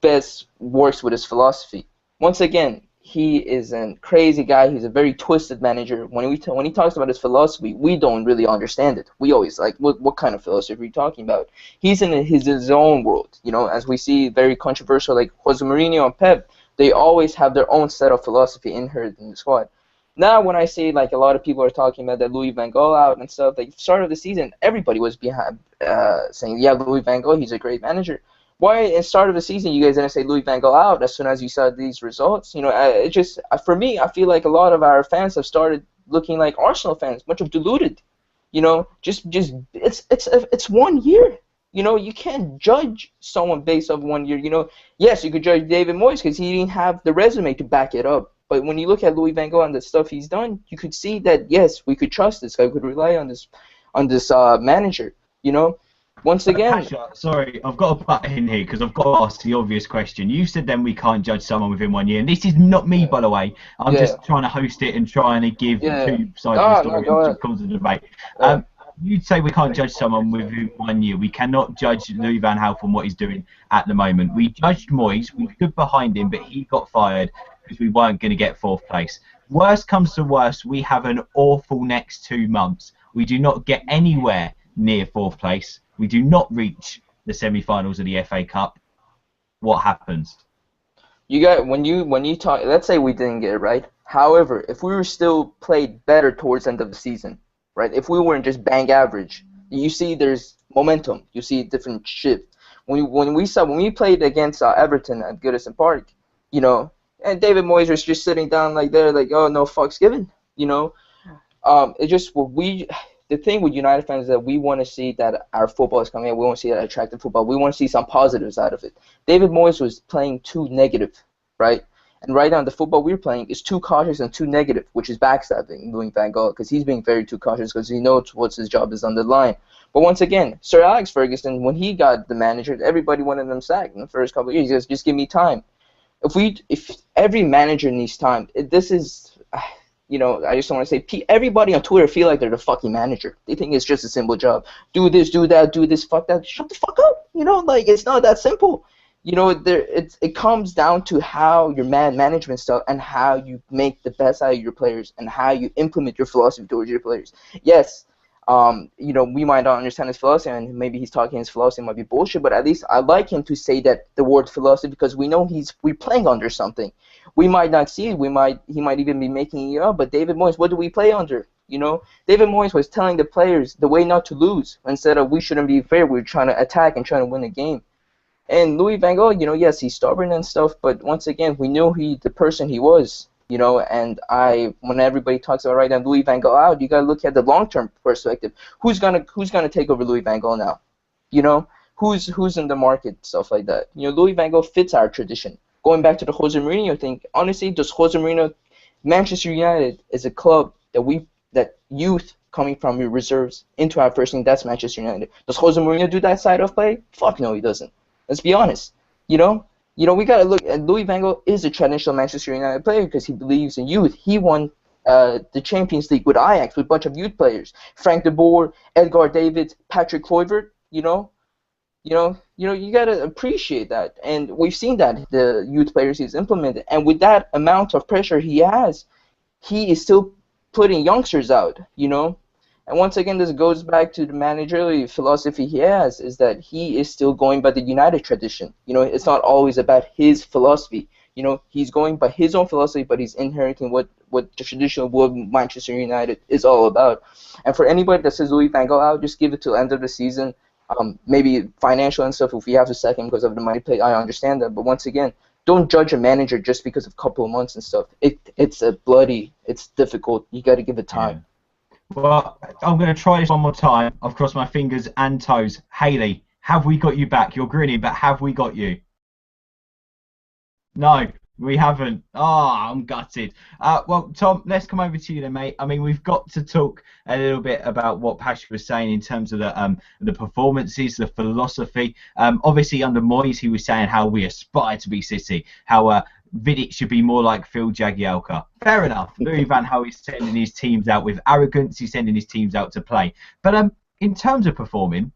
best works with his philosophy. Once again, he is a crazy guy. He's a very twisted manager. When he talks about his philosophy, we don't really understand it. We always like, what kind of philosophy are you talking about? He's in his own world, you know. As we see, very controversial, like Jose Mourinho and Pep, they always have their own set of philosophy inherent in the squad. Now, when I say, like, a lot of people are talking about that Louis van Gaal out and stuff, like, start of the season, everybody was behind saying, yeah, Louis van Gaal, he's a great manager. Why, at the start of the season, you guys didn't say Louis van Gaal out as soon as you saw these results? You know, it just, for me, I feel like a lot of our fans have started looking like Arsenal fans, much of deluded. You know, it's 1 year. You know, you can't judge someone based off 1 year. You know, yes, you could judge David Moyes because he didn't have the resume to back it up. But when you look at Louis van Gaal and the stuff he's done, you could see that, yes, we could trust this guy. We could rely on this manager, you know. Once again... Pasha, sorry, I've got to butt in here because I've got to ask the obvious question. You said then we can't judge someone within 1 year. And this is not me, by the way. I'm just trying to host it and trying to give two sides of the story and cause a debate. You'd say we can't judge someone within 1 year. We cannot judge Louis van Gaal from what he's doing at the moment. We judged Moyes. We stood behind him, but he got fired because we weren't going to get fourth place. Worst comes to worst, we have an awful next 2 months. We do not get anywhere near fourth place. We do not reach the semi-finals of the FA Cup. What happens? You got when you talk. Let's say we didn't get it right. However, if we were still played better towards the end of the season, right? If we weren't just bang average, you see there's momentum. You see a different shift. When we played against Everton at Goodison Park, you know, and David Moyes was just sitting down like there, like, oh, no fucks given, you know. It just the thing with United fans is that we want to see that our football is coming out. We want to see that attractive football. We want to see some positives out of it. David Moyes was playing too negative, right? And right now the football we're playing is too cautious and too negative, which is backstabbing Louis van Gaal because he's being very too cautious because he knows what his job is on the line. But once again, Sir Alex Ferguson, when he got the manager, everybody wanted him sacked in the first couple of years. He goes, just give me time. If every manager needs time, this is, you know, I just don't want to say, everybody on Twitter feel like they're the fucking manager. They think it's just a simple job. Do this, do that, do this, fuck that. Shut the fuck up. You know, like, it's not that simple. You know, it comes down to how your management style and how you make the best out of your players and how you implement your philosophy towards your players. Yes, you know, we might not understand his philosophy, and maybe he's talking his philosophy might be bullshit, but at least I like him to say that the word philosophy because we know we're playing under something. We might not see it, he might even be making it up, but David Moyes, what do we play under? You know, David Moyes was telling the players the way not to lose instead of we shouldn't be fair, we're trying to attack and trying to win a game. And Louis van Gaal, you know, yes, he's stubborn and stuff, but once again, we knew the person he was. You know, and when everybody talks about right now Louis van Gaal out, you gotta look at the long-term perspective. Who's gonna take over Louis van Gaal now? You know, who's in the market, stuff like that. You know, Louis van Gaal fits our tradition. Going back to the Jose Mourinho thing, honestly, does Jose Mourinho, Manchester United is a club that youth coming from your reserves into our first team. That's Manchester United. Does Jose Mourinho do that side of play? Fuck no, he doesn't. Let's be honest. You know, we got to look at Louis van Gaal is a traditional Manchester United player because he believes in youth. He won the Champions League with Ajax with a bunch of youth players. Frank de Boer, Edgar Davids, Patrick Kluivert, you got to appreciate that. And we've seen that the youth players he's implemented. And with that amount of pressure he has, he is still putting youngsters out, you know. And once again, this goes back to the managerial philosophy he has, is that he is still going by the United tradition. You know, it's not always about his philosophy. You know, he's going by his own philosophy, but he's inheriting what the traditional world Manchester United is all about. And for anybody that says Louis van Gaal out, just give it till the end of the season. Maybe financial and stuff, if we have to sack him because of the money play, I understand that. But once again, don't judge a manager just because of a couple of months and stuff. It's difficult. You got to give it time. Yeah. Well, I'm going to try this one more time. I've crossed my fingers and toes. Hayley, have we got you back? You're grinning, but have we got you? No. We haven't. Oh, I'm gutted. Well, Tom, let's come over to you then, mate. I mean, we've got to talk a little bit about what Pasha was saying in terms of the performances, the philosophy. Obviously, under Moyes, he was saying how we aspire to be City, how Vidic should be more like Phil Jagielka. Fair enough. Louis van Gaal is sending his teams out with arrogance. He's sending his teams out to play. But in terms of performing,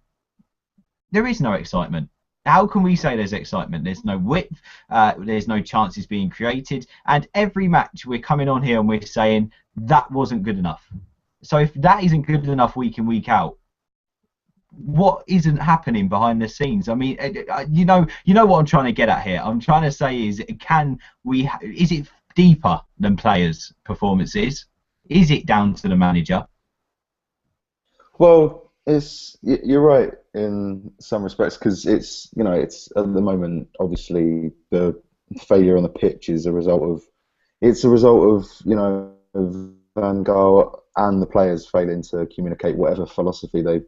there is no excitement. How can we say there's excitement? There's no width, there's no chances being created, and every match we're coming on here and we're saying that wasn't good enough. So if that isn't good enough week in, week out, what isn't happening behind the scenes? I mean, you know what I'm trying to get at here. I'm trying to say is is it deeper than players' performances? Is it down to the manager? Well, you're right in some respects because it's at the moment obviously the failure on the pitch is a result of of Van Gaal and the players failing to communicate whatever philosophy the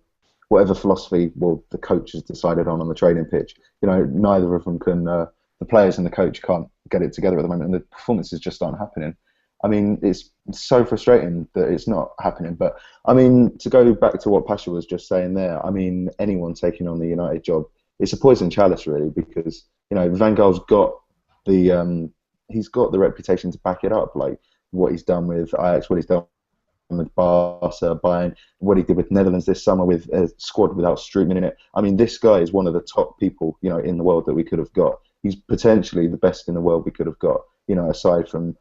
coach has decided on the training pitch. Neither of them can. The players and the coach can't get it together at the moment, and the performances just aren't happening. I mean, it's so frustrating that it's not happening. But, I mean, to go back to what Pasha was just saying there, I mean, anyone taking on the United job, it's a poison chalice, really, because, Van Gaal's got he's got the reputation to back it up, like what he's done with Ajax, what he's done with Barca, Bayern, what he did with Netherlands this summer with a squad without Strootman in it. I mean, this guy is one of the top people, in the world that we could have got. He's potentially the best in the world we could have got, aside from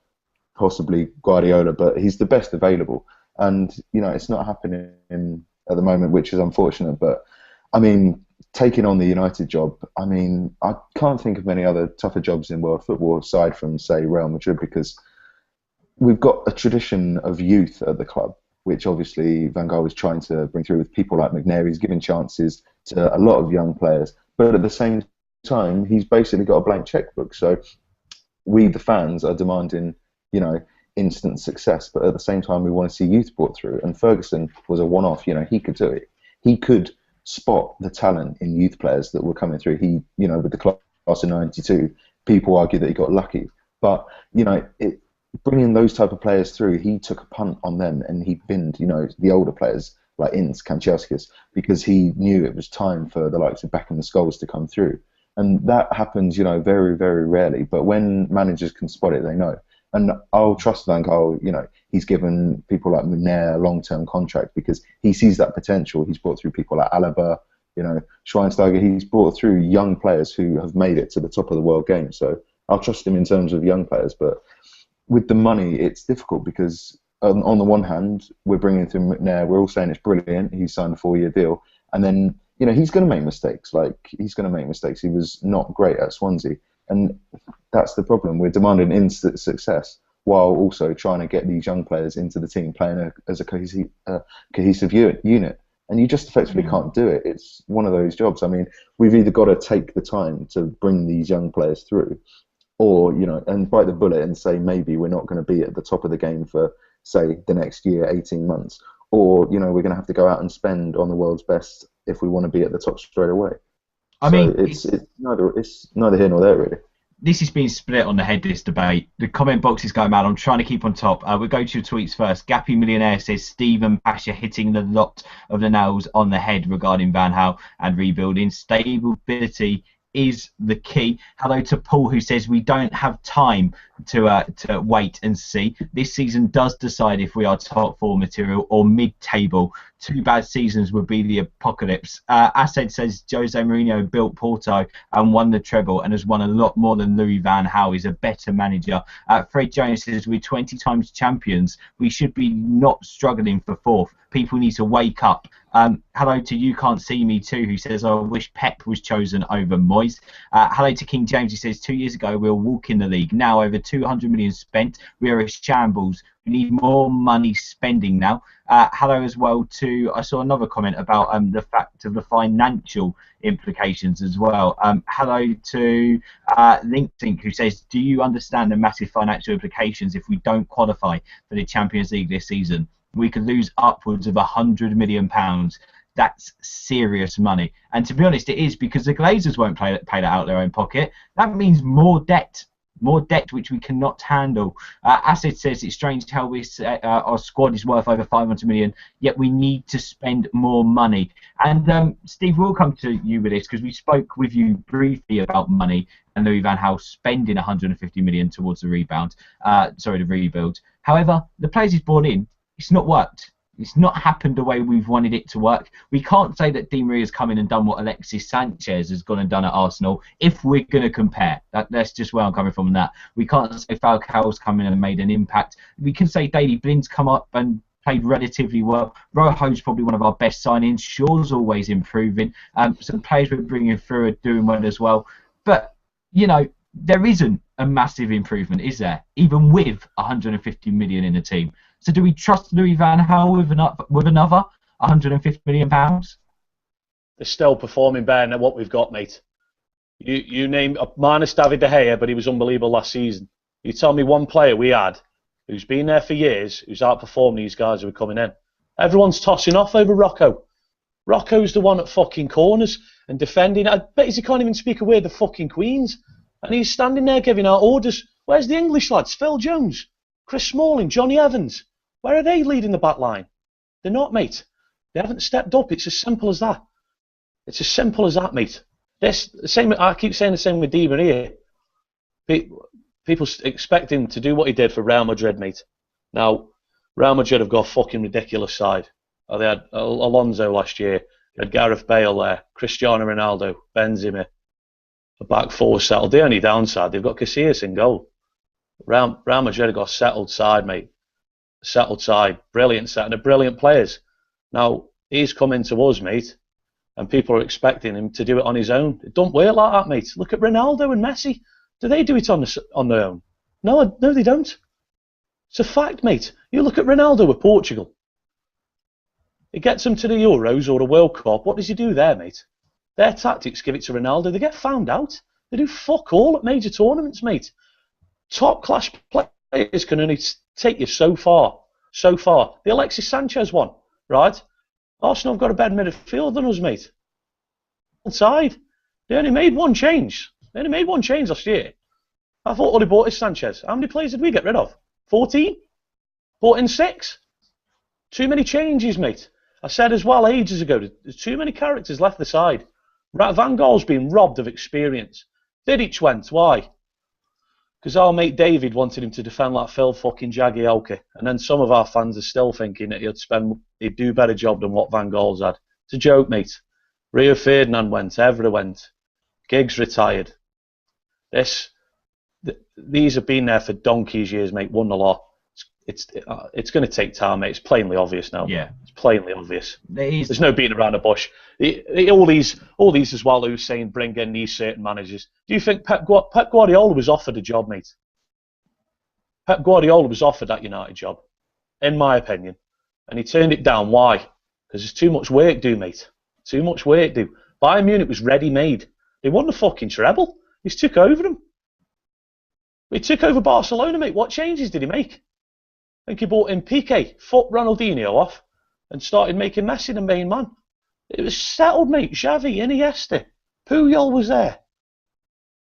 possibly Guardiola, but he's the best available, and it's not happening at the moment, which is unfortunate. But I mean, taking on the United job, I mean, I can't think of any other tougher jobs in world football aside from, say, Real Madrid, because we've got a tradition of youth at the club, which obviously Van Gaal was trying to bring through with people like McNair. He's giving chances to a lot of young players, but at the same time, he's basically got a blank checkbook. So we, the fans, are demanding instant success, but at the same time we want to see youth brought through, and Ferguson was a one-off. He could do it. He could spot the talent in youth players that were coming through. He, with the class of 92, people argue that he got lucky, but bringing those type of players through, he took a punt on them, and he binned, the older players like Ince, Kanchelskis, because he knew it was time for the likes of Beckham and Scholes to come through, and that happens, very, very rarely, but when managers can spot it, they know. And I'll trust Van Gaal, he's given people like Munir a long-term contract because he sees that potential. He's brought through people like Alaba, Schweinsteiger. He's brought through young players who have made it to the top of the world game. So I'll trust him in terms of young players. But with the money, it's difficult because on the one hand, we're bringing through Munir. We're all saying it's brilliant. He's signed a 4-year deal. And then, he's going to make mistakes. He was not great at Swansea. And that's the problem. We're demanding instant success while also trying to get these young players into the team playing as a cohesive unit. And you just effectively can't do it. It's one of those jobs. I mean, we've either got to take the time to bring these young players through or, and bite the bullet and say maybe we're not going to be at the top of the game for, say, the next year, 18 months. Or, we're going to have to go out and spend on the world's best if we want to be at the top straight away. I mean, it's neither here nor there, really. This has been split on the head, this debate. The comment box is going mad. I'm trying to keep on top. We'll go to your tweets first. Gappy Millionaire says Stephen Pasha hitting the lot of the nails on the head regarding Van Gaal and rebuilding. Stability is the key. Hello to Paul, who says we don't have time to wait and see. This season does decide if we are top 4 material or mid-table. 2 bad seasons would be the apocalypse. Asad says Jose Mourinho built Porto and won the treble and has won a lot more than Louis van Gaal. He's a better manager. Fred Jones says we're 20 times champions. We should be not struggling for 4th. People need to wake up. Hello to You Can't See Me Too, who says I wish Pep was chosen over Moyes. Hello to King James, who says 2 years ago we were walking the league. Now over 200 million spent. We are a shambles. We need more money spending now. Hello as well to, I saw another comment about the fact of the financial implications as well. Hello to LinkSync, who says, do you understand the massive financial implications if we don't qualify for the Champions League this season? We could lose upwards of £100 million. That's serious money. And to be honest, it is, because the Glazers won't pay that out of their own pocket. That means more debt. more debt which we cannot handle. Asad says it's strange how our squad is worth over 500 million, yet we need to spend more money. And Steve, we'll come to you with this because we spoke with you briefly about money and Louis van Gaal spending 150 million towards the the rebuild. However, the players he's brought in, it's not worked. It's not happened the way we've wanted it to work. We can't say that Di Maria's come in and done what Alexis Sanchez has gone and done at Arsenal if we're going to compare. That's just where I'm coming from on that. We can't say Falcao's come in and made an impact. We can say Daley Blind's come up and played relatively well. Rojo's probably one of our best signings. Shaw's always improving. Some players we're bringing through are doing well as well. But, you know, there isn't a massive improvement, is there? Even with 150 million in the team. So do we trust Louis van Gaal with another 150 million pounds? They're still performing better than what we've got, mate. You name minus David De Gea, but he was unbelievable last season. You tell me one player we had who's been there for years, who's outperformed these guys who are coming in. Everyone's tossing off over Rocco. Rocco's the one at fucking corners and defending. I bet he can't even speak a word of fucking Queens. And he's standing there giving out orders. Where's the English lads? Phil Jones, Chris Smalling, Johnny Evans. Where are they leading the back line? They're not, mate. They haven't stepped up. It's as simple as that. It's as simple as that, mate. I keep saying the same with Di Maria. People expect him to do what he did for Real Madrid, mate. Now, Real Madrid have got a fucking ridiculous side. They had Alonso last year. They had Gareth Bale there. Cristiano Ronaldo. Benzema. The back four settled. The only downside, they've got Casillas in goal. Real Madrid have got a settled side, mate. Settled side. Brilliant set. And they're brilliant players. Now, he's come into us, mate. And people are expecting him to do it on his own. It don't work like that, mate. Look at Ronaldo and Messi. Do they do it on their own? No, they don't. It's a fact, mate. You look at Ronaldo with Portugal. He gets them to the Euros or the World Cup. What does he do there, mate? Their tactics give it to Ronaldo. They get found out. They do fuck all at major tournaments, mate. Top class players can only take you so far. So far. The Alexis Sanchez one, right? Arsenal have got a better midfield than us, mate. Outside. They only made one change. Last year. I thought all they bought is Sanchez. How many players did we get rid of? 14? Bought in 6? Too many changes, mate. I said as well ages ago, there's too many characters left the side. Van Gaal's been robbed of experience. Vidic went. Why? Because our mate David wanted him to defend like Phil fucking Jagielka. And then some of our fans are still thinking that he'd do a better job than what Van Gaal's had. It's a joke, mate. Rio Ferdinand went. Evra went. Giggs retired. These have been there for donkey's years, mate. Won the lot. It's going to take time, mate. It's plainly obvious now. Yeah, it's plainly obvious. There's no beating around the bush. All these as well who's saying bring in these certain managers. Do you think Pep Guardiola was offered a job, mate? Pep Guardiola was offered that United job, in my opinion, and he turned it down. Why? Because there's too much work to do, mate. Too much work to do. Bayern Munich was ready-made. They won the fucking treble. He's took over them. He took over Barcelona, mate. What changes did he make? I think he brought in Piqué, fucked Ronaldinho off, and started making Messi the main man. It was settled, mate. Xavi, Iniesta, Puyol was there.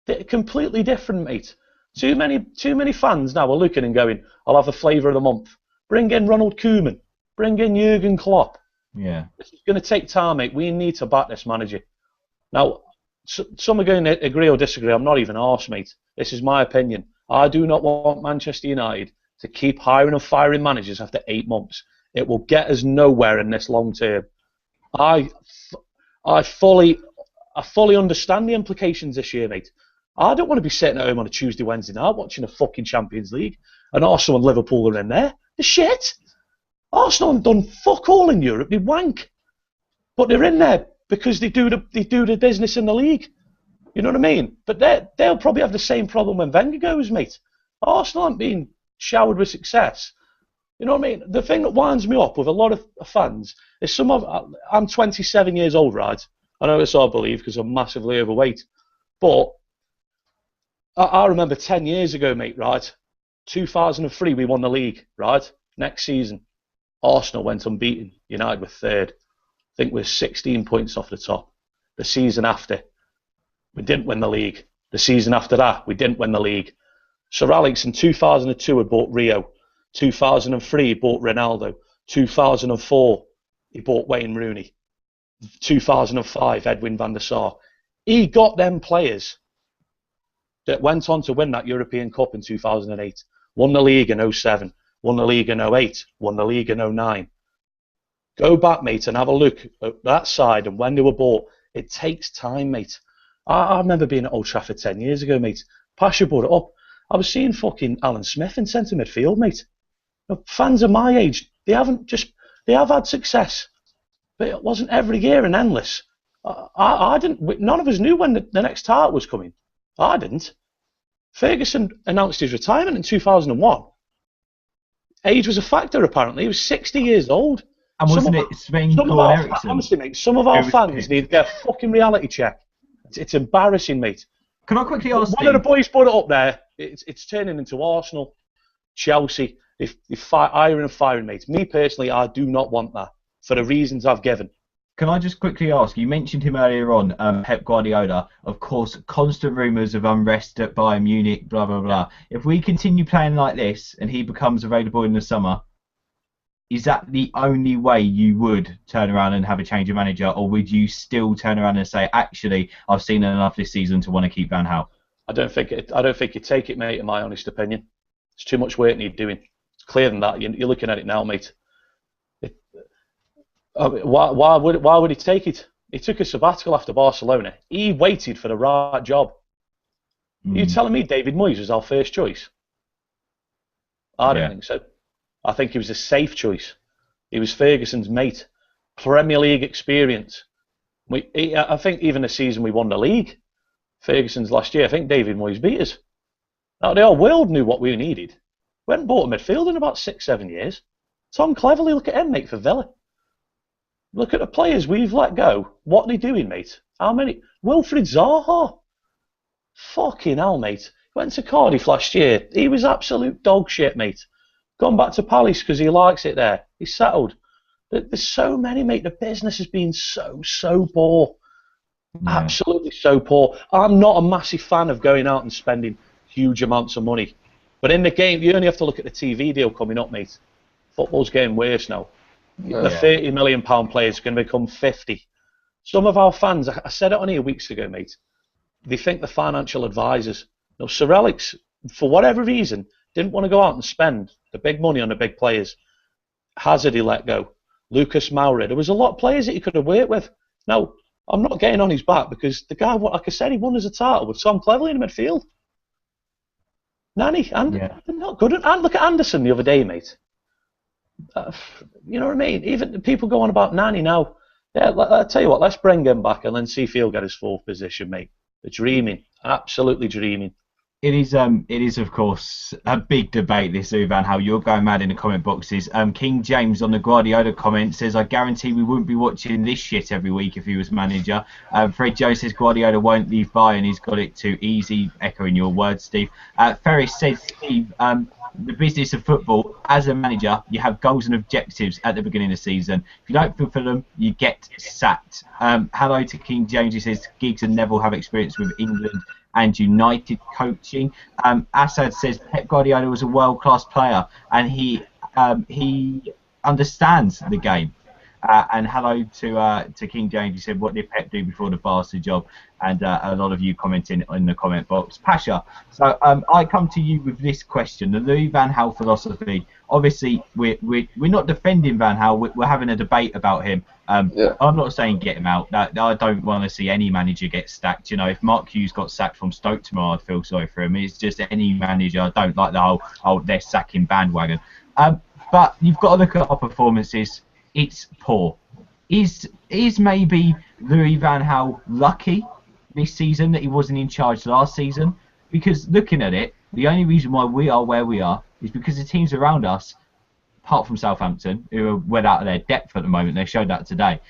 They're completely different, mate. Too many fans now are looking and going, I'll have a flavour of the month. Bring in Ronald Koeman. Bring in Jurgen Klopp. Yeah. This is going to take time, mate. We need to back this manager. Now, some are going to agree or disagree. I'm not even arse, mate. This is my opinion. I do not want Manchester United to keep hiring and firing managers after 8 months. It will get us nowhere in this long term. I fully understand the implications this year, mate. I don't want to be sitting at home on a Tuesday, Wednesday night watching a fucking Champions League and Arsenal and Liverpool are in there. The shit. Arsenal have done fuck all in Europe. They wank, but they're in there because they do the business in the league. You know what I mean? But they'll probably have the same problem when Wenger goes, mate. Arsenal aren't being showered with success. You know what I mean? The thing that winds me up with a lot of fans is I'm 27 years old, right? I know it's hard to believe because I'm massively overweight. But I remember 10 years ago, mate, right? 2003, we won the league, right? Next season, Arsenal went unbeaten. United were third. I think we're 16 points off the top. The season after, we didn't win the league. The season after that, we didn't win the league. Sir Alex in 2002 had bought Rio. 2003 he bought Ronaldo. 2004 he bought Wayne Rooney. 2005 Edwin van der Sar. He got them players that went on to win that European Cup in 2008. Won the league in 07. Won the league in 08. Won the league in 09. Go back, mate, and have a look at that side and when they were bought. It takes time, mate. I remember being at Old Trafford 10 years ago, mate. Pasha brought it up. I was seeing fucking Alan Smith in centre midfield, mate. Fans of my age, they have had success, but it wasn't every year and endless. I didn't. None of us knew when the next target was coming. I didn't. Ferguson announced his retirement in 2001. Age was a factor, apparently. He was 60 years old. And wasn't it Sven-Göran Eriksson? Honestly, mate, some of our fans need to get a fucking reality check. It's embarrassing, mate. Can I quickly ask One of the boys put it up there. It's turning into Arsenal, Chelsea. Iron and firing, mate. Me personally, I do not want that for the reasons I've given. Can I just quickly ask, you mentioned him earlier on, Pep Guardiola, of course, constant rumours of unrest at Bayern Munich, blah, blah, blah. If we continue playing like this and he becomes available in the summer, is that the only way you would turn around and have a change of manager, or would you still turn around and say, actually, I've seen enough this season to want to keep Van Gaal? I don't think you take it, mate, in my honest opinion. It's too much work need doing. It's clearer than that. You're looking at it now, mate. Why would he take it? He took a sabbatical after Barcelona. He waited for the right job. Are you telling me David Moyes was our first choice? I don't think so. I think he was a safe choice. He was Ferguson's mate. Premier League experience. I think even the season we won the league, Ferguson's last year, I think David Moyes beat us. Now, the whole world knew what we needed. We hadn't bought a midfield in about 6-7 years. Tom Cleverley, look at him, mate, for Villa. Look at the players we've let go. What are they doing, mate? How many? Wilfried Zaha. Fucking hell, mate. Went to Cardiff last year. He was absolute dog shit, mate. Gone back to Palace because he likes it there. He's settled. There's so many, mate. The business has been so poor. Yeah. Absolutely so poor. I'm not a massive fan of going out and spending huge amounts of money. But in the game, you only have to look at the TV deal coming up, mate. Football's getting worse now. The £30 million players are going to become 50. Some of our fans, I said it on here weeks ago, mate, they think the financial advisors. No, Sir Alex, for whatever reason, didn't want to go out and spend the big money on the big players. Hazard he let go. Lucas Moura. There was a lot of players that he could have worked with. Now, I'm not getting on his back because the guy, like I said, he won as a title with Tom Cleverley in the midfield. Nanny, and not good. And look at Anderson the other day, mate. You know what I mean? Even people go on about Nanny now. Yeah, I'll tell you what, let's bring him back and then see if he'll get his fourth position, mate. They're dreaming. Absolutely dreaming. It is, of course, a big debate, this, Van Gaal. You're going mad in the comment boxes. King James on the Guardiola comment says, I guarantee we wouldn't be watching this shit every week if he was manager. Fred Jones says, Guardiola won't leave Bayern. He's got it too easy. Echoing your words, Steve. Ferris says, Steve, the business of football, as a manager, you have goals and objectives at the beginning of the season. If you don't fulfill them, you get sacked. Hello to King James. He says, Giggs and Neville have experience with England and United coaching. Assad says Pep Guardiola was a world-class player and he understands the game. And hello to King James. He said, what did Pep do before the Barca job? And a lot of you commenting in the comment box. Pasha, so I come to you with this question. The Louis Van Gaal philosophy. Obviously, we're not defending Van Gaal. We're having a debate about him. I'm not saying get him out. I don't want to see any manager get sacked. You know, if Mark Hughes got sacked from Stoke tomorrow, I'd feel sorry for him. It's just any manager. I don't like the whole they're sacking bandwagon. But you've got to look at our performances. It's poor. Is maybe Louis Van Gaal lucky this season that he wasn't in charge last season? Because looking at it, the only reason why we are where we are is because the teams around us, apart from Southampton, who are well out of their depth at the moment, they showed that today,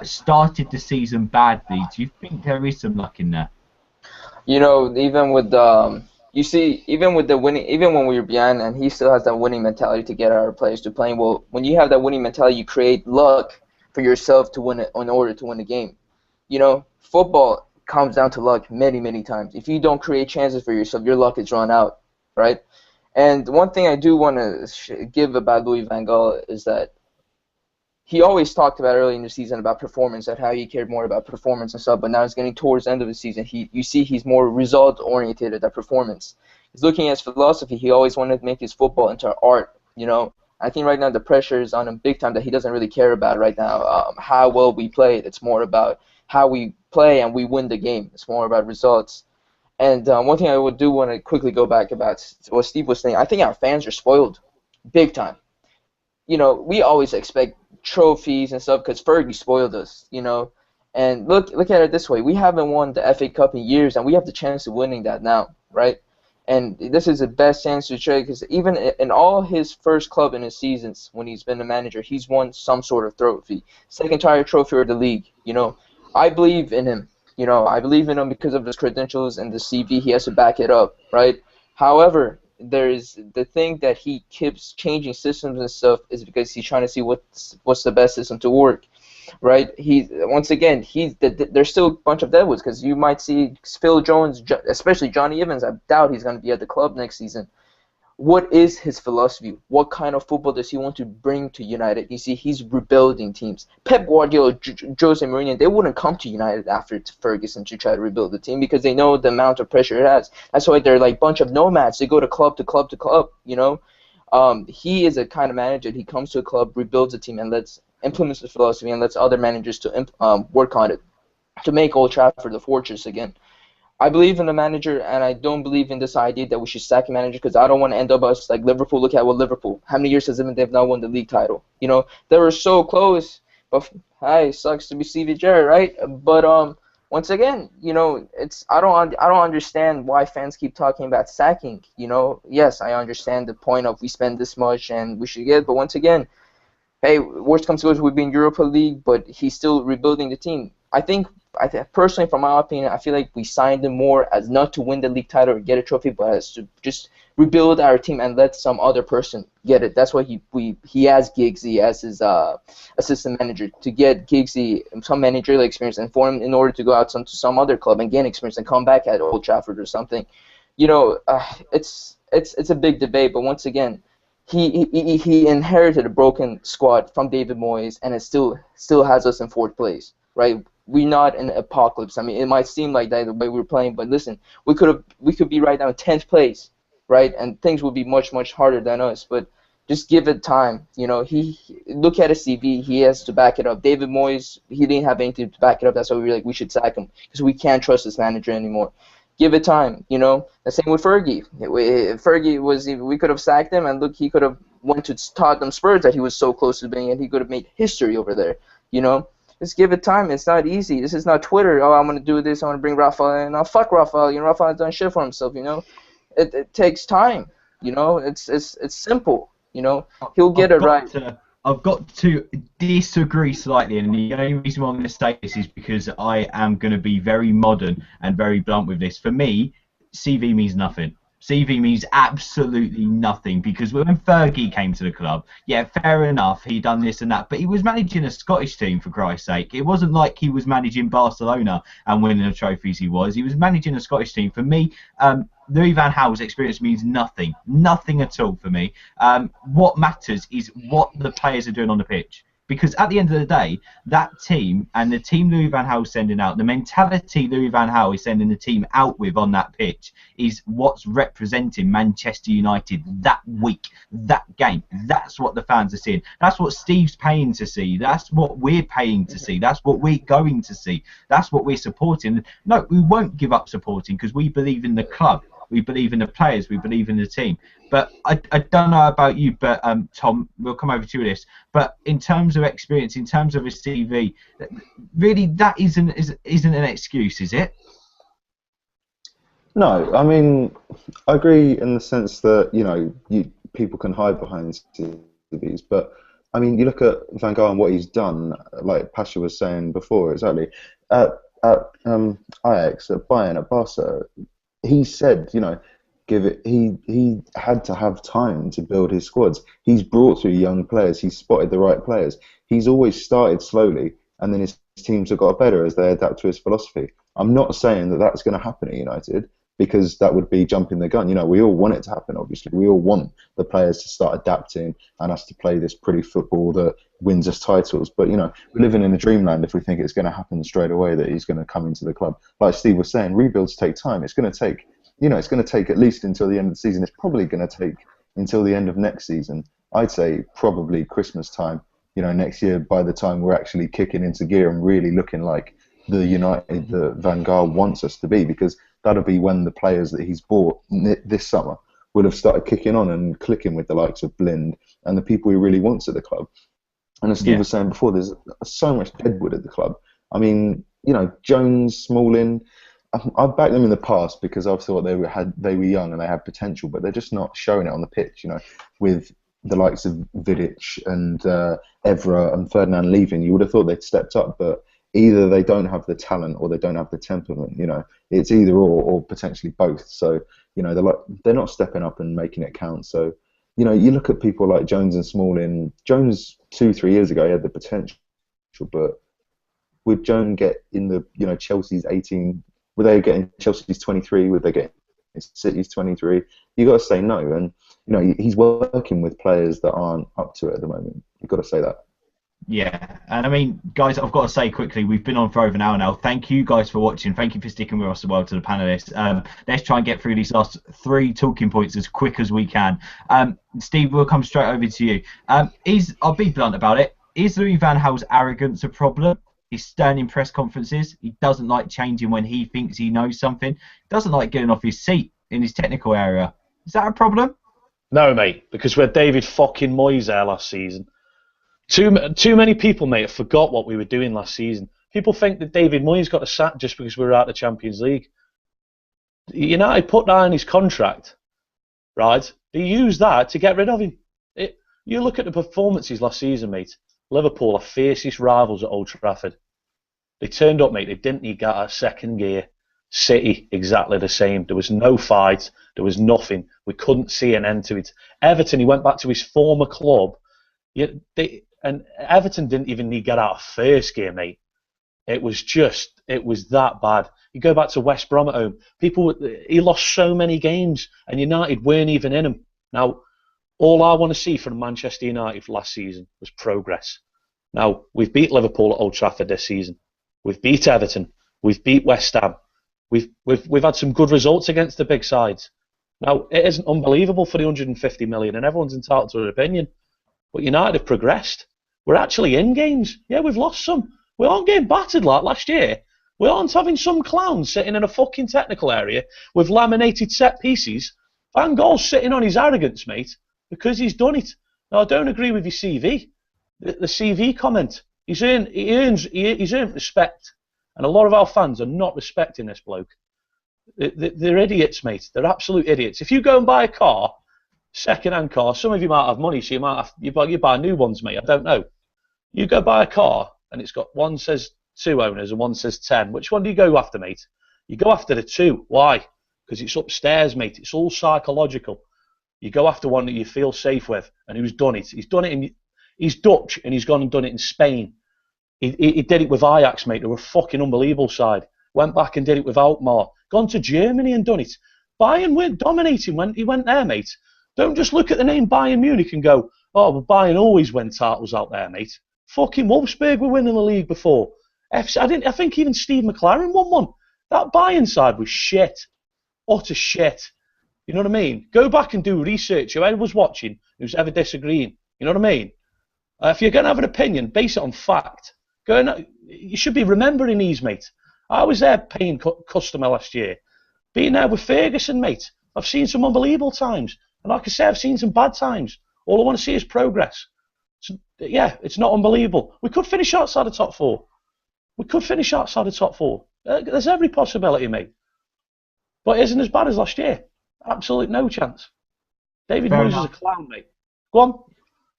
started the season badly. Do you think there is some luck in there? You know, even with even with the winning, even when we were behind, and he still has that winning mentality to get our players to playing well. When you have that winning mentality, you create luck for yourself to win it in order to win the game. You know, football comes down to luck many times. If you don't create chances for yourself, your luck is run out. right? And one thing I do want to give about Louis van Gaal is that he always talked about early in the season about performance, and how he cared more about performance and stuff, but now it's getting towards the end of the season. You see he's more result-oriented at performance. He's looking at his philosophy. He always wanted to make his football into art, you know. I think right now the pressure is on him big time that he doesn't really care about right now how well we play. It's more about how we play and we win the game. It's more about results. And one thing I would do want to quickly go back about what Steve was saying, I think our fans are spoiled big time. You know, we always expect trophies and stuff because Fergie spoiled us, you know. And look at it this way. We haven't won the FA Cup in years, and we have the chance of winning that now, right? And this is the best chance to trade because even in all his first club in his seasons when he's been a manager, he's won some sort of trophy. Second tier trophy or the league, you know. I believe in him. You know, I believe in him because of his credentials and the CV. He has to back it up, right? However, there's the thing that he keeps changing systems and stuff is because he's trying to see what's the best system to work, right? There's still a bunch of deadwoods because you might see Phil Jones, especially Johnny Evans. I doubt he's going to be at the club next season. What is his philosophy? What kind of football does he want to bring to United? You see, he's rebuilding teams. Pep Guardiola, Jose Mourinho, they wouldn't come to United after Ferguson to try to rebuild the team because they know the amount of pressure it has. That's why they're like a bunch of nomads. They go to club to club to club, you know. He is a kind of manager. He comes to a club, rebuilds a team, and implements the philosophy and lets other managers to work on it to make Old Trafford the fortress again. I believe in the manager, and I don't believe in this idea that we should sack a manager because I don't want to end up us like Liverpool. Look at what Liverpool. How many years has it been they've not won the league title? You know, they were so close. But hey, sucks to be Stevie Gerrard, right? But once again, you know, I don't understand why fans keep talking about sacking. You know, yes, I understand the point of we spend this much and we should get, but once again, hey, worst comes to worst, we'd be in Europa League, but he's still rebuilding the team. I think personally, from my opinion, I feel like we signed him more as not to win the league title or get a trophy, but as to just rebuild our team and let some other person get it. That's why he has Giggsy as his assistant manager, to get Giggsy some managerial experience and for him in order to go out to some other club and gain experience and come back at Old Trafford or something. You know, it's a big debate, but once again, he inherited a broken squad from David Moyes, and it still has us in fourth place, right? We're not in an apocalypse. I mean, it might seem like that the way we're playing, but listen, we could be right now in 10th place, right? And things would be much, much harder than us. But just give it time. You know, look at his CV. He has to back it up. David Moyes, he didn't have anything to back it up. That's why we were like, we should sack him because we can't trust this manager anymore. Give it time. You know, the same with Fergie. We could have sacked him, and look, he could have went to Tottenham Spurs that he was so close to being, and he could have made history over there. You know. Just give it time. It's not easy. This is not Twitter. Oh, I'm going to do this. I'm going to bring Rafael in. Oh, fuck Rafael. You know, Rafael's done shit for himself, you know. It takes time, you know. It's simple, you know. He'll get it right. I've got to disagree slightly, and the only reason why I'm going to say this is because I am going to be very modern and very blunt with this. For me, CV means nothing. CV means absolutely nothing, because when Fergie came to the club, yeah, fair enough, he done this and that, but he was managing a Scottish team, for Christ's sake. It wasn't like he was managing Barcelona and winning the trophies he was. He was managing a Scottish team. For me, Louis van Gaal's experience means nothing. Nothing at all for me. What matters is what the players are doing on the pitch. Because at the end of the day, that team and the team Louis van Gaal is sending out, the mentality Louis van Gaal is sending the team out with on that pitch is what's representing Manchester United that week, that game. That's what the fans are seeing. That's what Steve's paying to see. That's what we're paying to see. That's what we're going to see. That's what we're supporting. No, we won't give up supporting because we believe in the club. We believe in the players. We believe in the team. But I don't know about you, but Tom, we'll come over to this. But in terms of experience, in terms of his CV, really that isn't an excuse, is it? No, I mean, I agree in the sense that, you know, people can hide behind CVs, but I mean, you look at Van Gaal and what he's done, like Pasha was saying before, exactly, at Ajax, at Bayern, at Barca. He said, you know, he had to have time to build his squads. He's brought through young players. He's spotted the right players. He's always started slowly, and then his teams have got better as they adapt to his philosophy. I'm not saying that that's going to happen at United, because that would be jumping the gun. You know, we all want it to happen, obviously. We all want the players to start adapting and us to play this pretty football that wins us titles. But, you know, we're living in a dreamland if we think it's going to happen straight away, that he's going to come into the club. Like Steve was saying, rebuilds take time. It's going to take, you know, it's going to take at least until the end of the season. It's probably going to take until the end of next season. I'd say probably Christmas time, you know, next year, by the time we're actually kicking into gear and really looking like the United that Van Gaal wants us to be, because that'll be when the players that he's bought this summer will have started kicking on and clicking with the likes of Blind and the people he really wants at the club. And as Steve was saying before, there's so much deadwood at the club. I mean, you know, Jones, Smalling, I've backed them in the past because I've thought they were young and they had potential, but they're just not showing it on the pitch. You know, with the likes of Vidic and Evra and Ferdinand leaving, you would have thought they'd stepped up, but either they don't have the talent or they don't have the temperament. You know, it's either or potentially both. So, you know, they're not stepping up and making it count. So, you know, you look at people like Jones and Smalling. Jones 2-3 years ago, he had the potential, but would Jones get in the, you know, Chelsea's 18? Would they get in Chelsea's 23? Would they get in City's 23? You got to say no. And, you know, he's working with players that aren't up to it at the moment. You've got to say that. Yeah, and I mean, guys, I've got to say quickly, we've been on for over an hour now. Thank you guys for watching. Thank you for sticking with us as well, to the panelists. Let's try and get through these last 3 talking points as quick as we can. Steve, we'll come straight over to you. I'll be blunt about it. Is Louis van Gaal's arrogance a problem? He's stern in press conferences. He doesn't like changing when he thinks he knows something. He doesn't like getting off his seat in his technical area. Is that a problem? No, mate, because we had David fucking Moyes there last season. Too many people, mate, forgot what we were doing last season. People think that David Moyes got a sack just because we were out of the Champions League. United put that in his contract, right? They used that to get rid of him. You look at the performances last season, mate. Liverpool are fiercest rivals at Old Trafford. They turned up, mate. They didn't need to get out of second gear. City, exactly the same. There was no fight. There was nothing. We couldn't see an end to it. Everton, he went back to his former club. And Everton didn't even need to get out of first gear, mate. It was that bad. You go back to West Brom at home. He lost so many games, and United weren't even in them. Now, all I want to see from Manchester United last season was progress. Now, we've beat Liverpool at Old Trafford this season. We've beat Everton. We've beat West Ham. We've had some good results against the big sides. Now, it isn't unbelievable for the 150 million, and everyone's entitled to their opinion. But United have progressed. We're actually in games. Yeah, we've lost some. We aren't getting battered like last year. We aren't having some clowns sitting in a fucking technical area with laminated set pieces. Van Gaal's sitting on his arrogance, mate, because he's done it. Now, I don't agree with your CV. The CV comment. He's earned respect. And a lot of our fans are not respecting this bloke. They're idiots, mate. They're absolute idiots. If you go and buy a car, second-hand car, some of you might have money, so you buy new ones, mate. I don't know. You go buy a car, and it's got one says 2 owners and one says 10. Which one do you go after, mate? You go after the 2. Why? Because it's upstairs, mate. It's all psychological. You go after one that you feel safe with, and who's done it. He's Dutch, and he's gone and done it in Spain. He did it with Ajax, mate. They were a fucking unbelievable side. Went back and did it with Alkmaar. Gone to Germany and done it. Bayern weren't dominating when he went there, mate. Don't just look at the name Bayern Munich and go, oh, well, Bayern always win titles out there, mate. Fucking Wolfsburg were winning the league before. I think even Steve McLaren won one. That Bayern side was shit. Utter shit. You know what I mean? Go back and do research. Whoever was watching, who's ever disagreeing. You know what I mean? If you're going to have an opinion, base it on fact. You should be remembering these, mate. I was there paying customer last year. Being there with Ferguson, mate. I've seen some unbelievable times. And like I say, I've seen some bad times. All I want to see is progress. So, yeah, it's not unbelievable. We could finish outside the top 4. There's every possibility, mate. But it isn't as bad as last year. Absolute no chance. David Moyes is a clown, mate. Go on.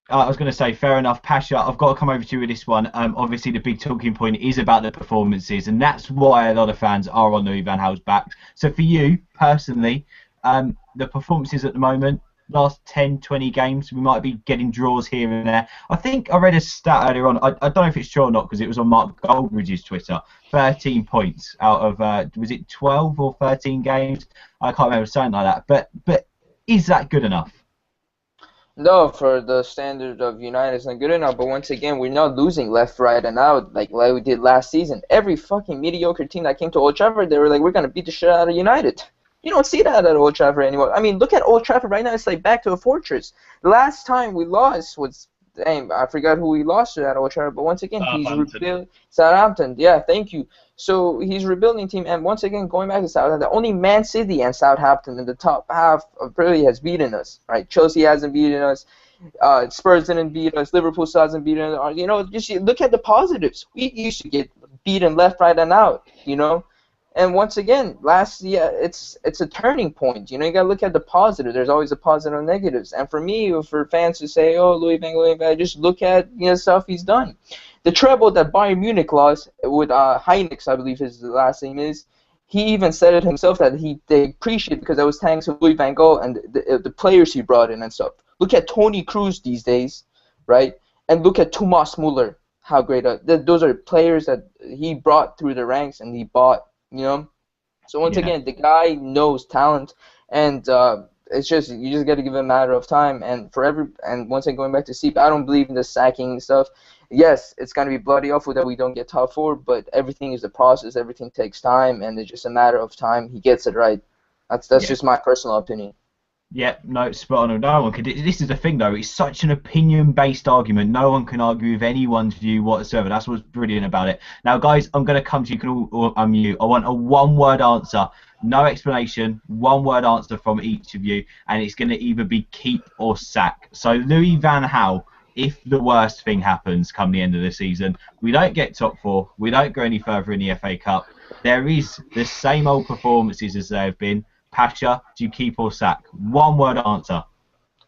I was going to say, fair enough. Pasha, I've got to come over to you with this one. Obviously, the big talking point is about the performances, and that's why a lot of fans are on Louis van Gaal's back. So for you, personally, the performances at the moment, last 10, 20 games. We might be getting draws here and there. I think I read a stat earlier on. I don't know if it's true or not because it was on Mark Goldbridge's Twitter. 13 points out of, was it 12 or 13 games? I can't remember, something like that. But is that good enough? No, for the standard of United, it's not good enough. But once again, we're not losing left, right, and out like we did last season. Every fucking mediocre team that came to Old Trafford, they were like, we're gonna beat the shit out of United. You don't see that at Old Trafford anymore. I mean, look at Old Trafford right now. It's like back to a fortress. The last time we lost was, dang, I forgot who we lost to at Old Trafford. But once again, he's rebuilding Southampton. Yeah, thank you. So he's rebuilding team, and once again, going back to Southampton, only Man City and Southampton in the top half of Premier League has beaten us. Right? Chelsea hasn't beaten us. Spurs didn't beat us. Liverpool still hasn't beaten us. You know, just look at the positives. We used to get beaten left, right, and out. You know. And once again, last year, it's a turning point. You know, you got to look at the positive. There's always a positive and negatives. And for me, for fans to say, oh, Louis van Gaal, just look at stuff he's done. The treble that Bayern Munich lost with Heinix, I believe his last name is, he even said it himself that they appreciate because that was thanks to Louis van Gaal and the players he brought in and stuff. Look at Toni Kroos these days, right? And look at Thomas Muller, how great. Those are players that he brought through the ranks and he bought. You know, so once again, the guy knows talent, and it's just you just got to give it a matter of time. And once again, going back to Seep, I don't believe in the sacking stuff. Yes, it's gonna be bloody awful that we don't get top four, but everything is a process. Everything takes time, and it's just a matter of time. He gets it right. That's just my personal opinion. Yeah, no, spot on. No one could. This is the thing, though. It's such an opinion-based argument. No one can argue with anyone's view whatsoever. That's what's brilliant about it. Now, guys, I'm going to come to you. You can all unmute. I want a one-word answer. No explanation. One-word answer from each of you, and it's going to either be keep or sack. So, Louis van Gaal, if the worst thing happens come the end of the season, we don't get top four, we don't go any further in the FA Cup, there is the same old performances as there have been. Pasha, do you keep or sack? One word answer.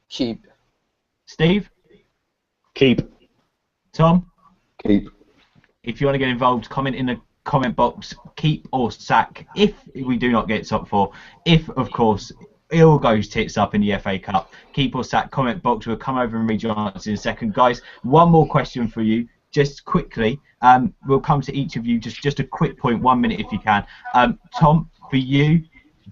Keep. Steve? Keep. Tom? Keep. If you want to get involved, comment in the comment box, keep or sack if we do not get top four. If, of course, it all goes tits up in the FA Cup, keep or sack, comment box. We'll come over and read your answers in a second. Guys, one more question for you, just quickly. We'll come to each of you, just a quick point, 1 minute if you can. Tom, for you,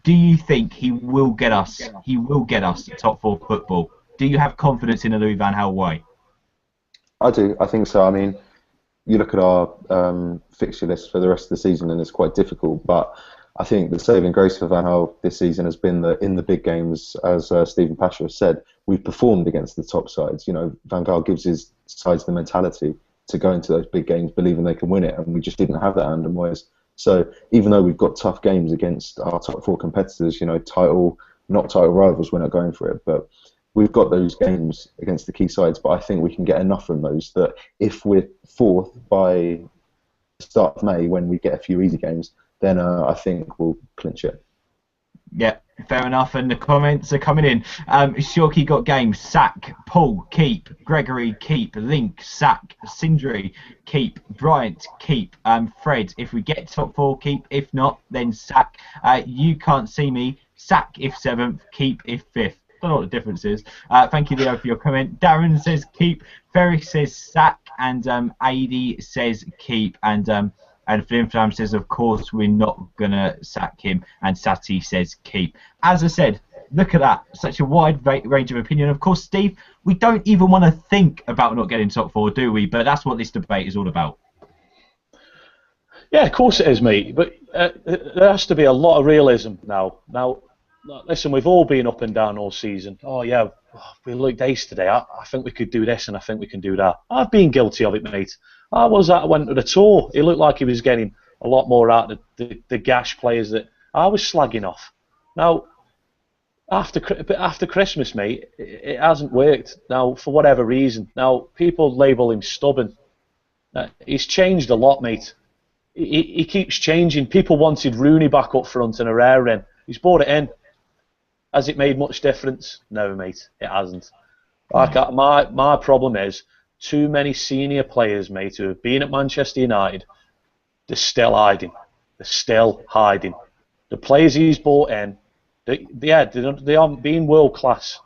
do you think he will get us? He will get us top four football. Do you have confidence in a Louis van Gaal way? I do. I think so. I mean, you look at our fixture list for the rest of the season, and it's quite difficult. But I think the saving grace for Van Gaal this season has been that in the big games, as Stephen Pasha has said, we've performed against the top sides. You know, Van Gaal gives his sides the mentality to go into those big games believing they can win it, and we just didn't have that under Moyes. So even though we've got tough games against our top four competitors, you know, not title rivals, we're not going for it. But we've got those games against the key sides. But I think we can get enough from those that if we're fourth by the start of May, when we get a few easy games, then I think we'll clinch it. Yeah, fair enough. And the comments are coming in. Shorky got games. Sack. Paul, keep. Gregory, keep. Link, sack. Sindri, keep. Bryant, keep. Fred, if we get top four, keep. If not, then sack. You can't see me. Sack if seventh. Keep if fifth. Don't know what the difference is. Thank you, Leo, for your comment. Darren says keep. Ferry says sack. And Adi says keep. And Flim Flam says, of course, we're not going to sack him. And Sati says keep. As I said, look at that. Such a wide range of opinion. Of course, Steve, we don't even want to think about not getting top four, do we? But that's what this debate is all about. Yeah, of course it is, mate. But there has to be a lot of realism now. Now, listen, we've all been up and down all season. Oh, yeah, we looked ace today. I think we could do this and I think we can do that. I've been guilty of it, mate. I went to the tour. It looked like he was getting a lot more out of the gash players that I was slagging off. Now, after Christmas, mate, it hasn't worked. Now, for whatever reason. Now, people label him stubborn. He's changed a lot, mate. He keeps changing. People wanted Rooney back up front and Herrera in. He's brought it in. Has it made much difference? No, mate, it hasn't. Like my problem is too many senior players, mate, who have been at Manchester United. They're still hiding. The players he's brought in, they aren't being world class.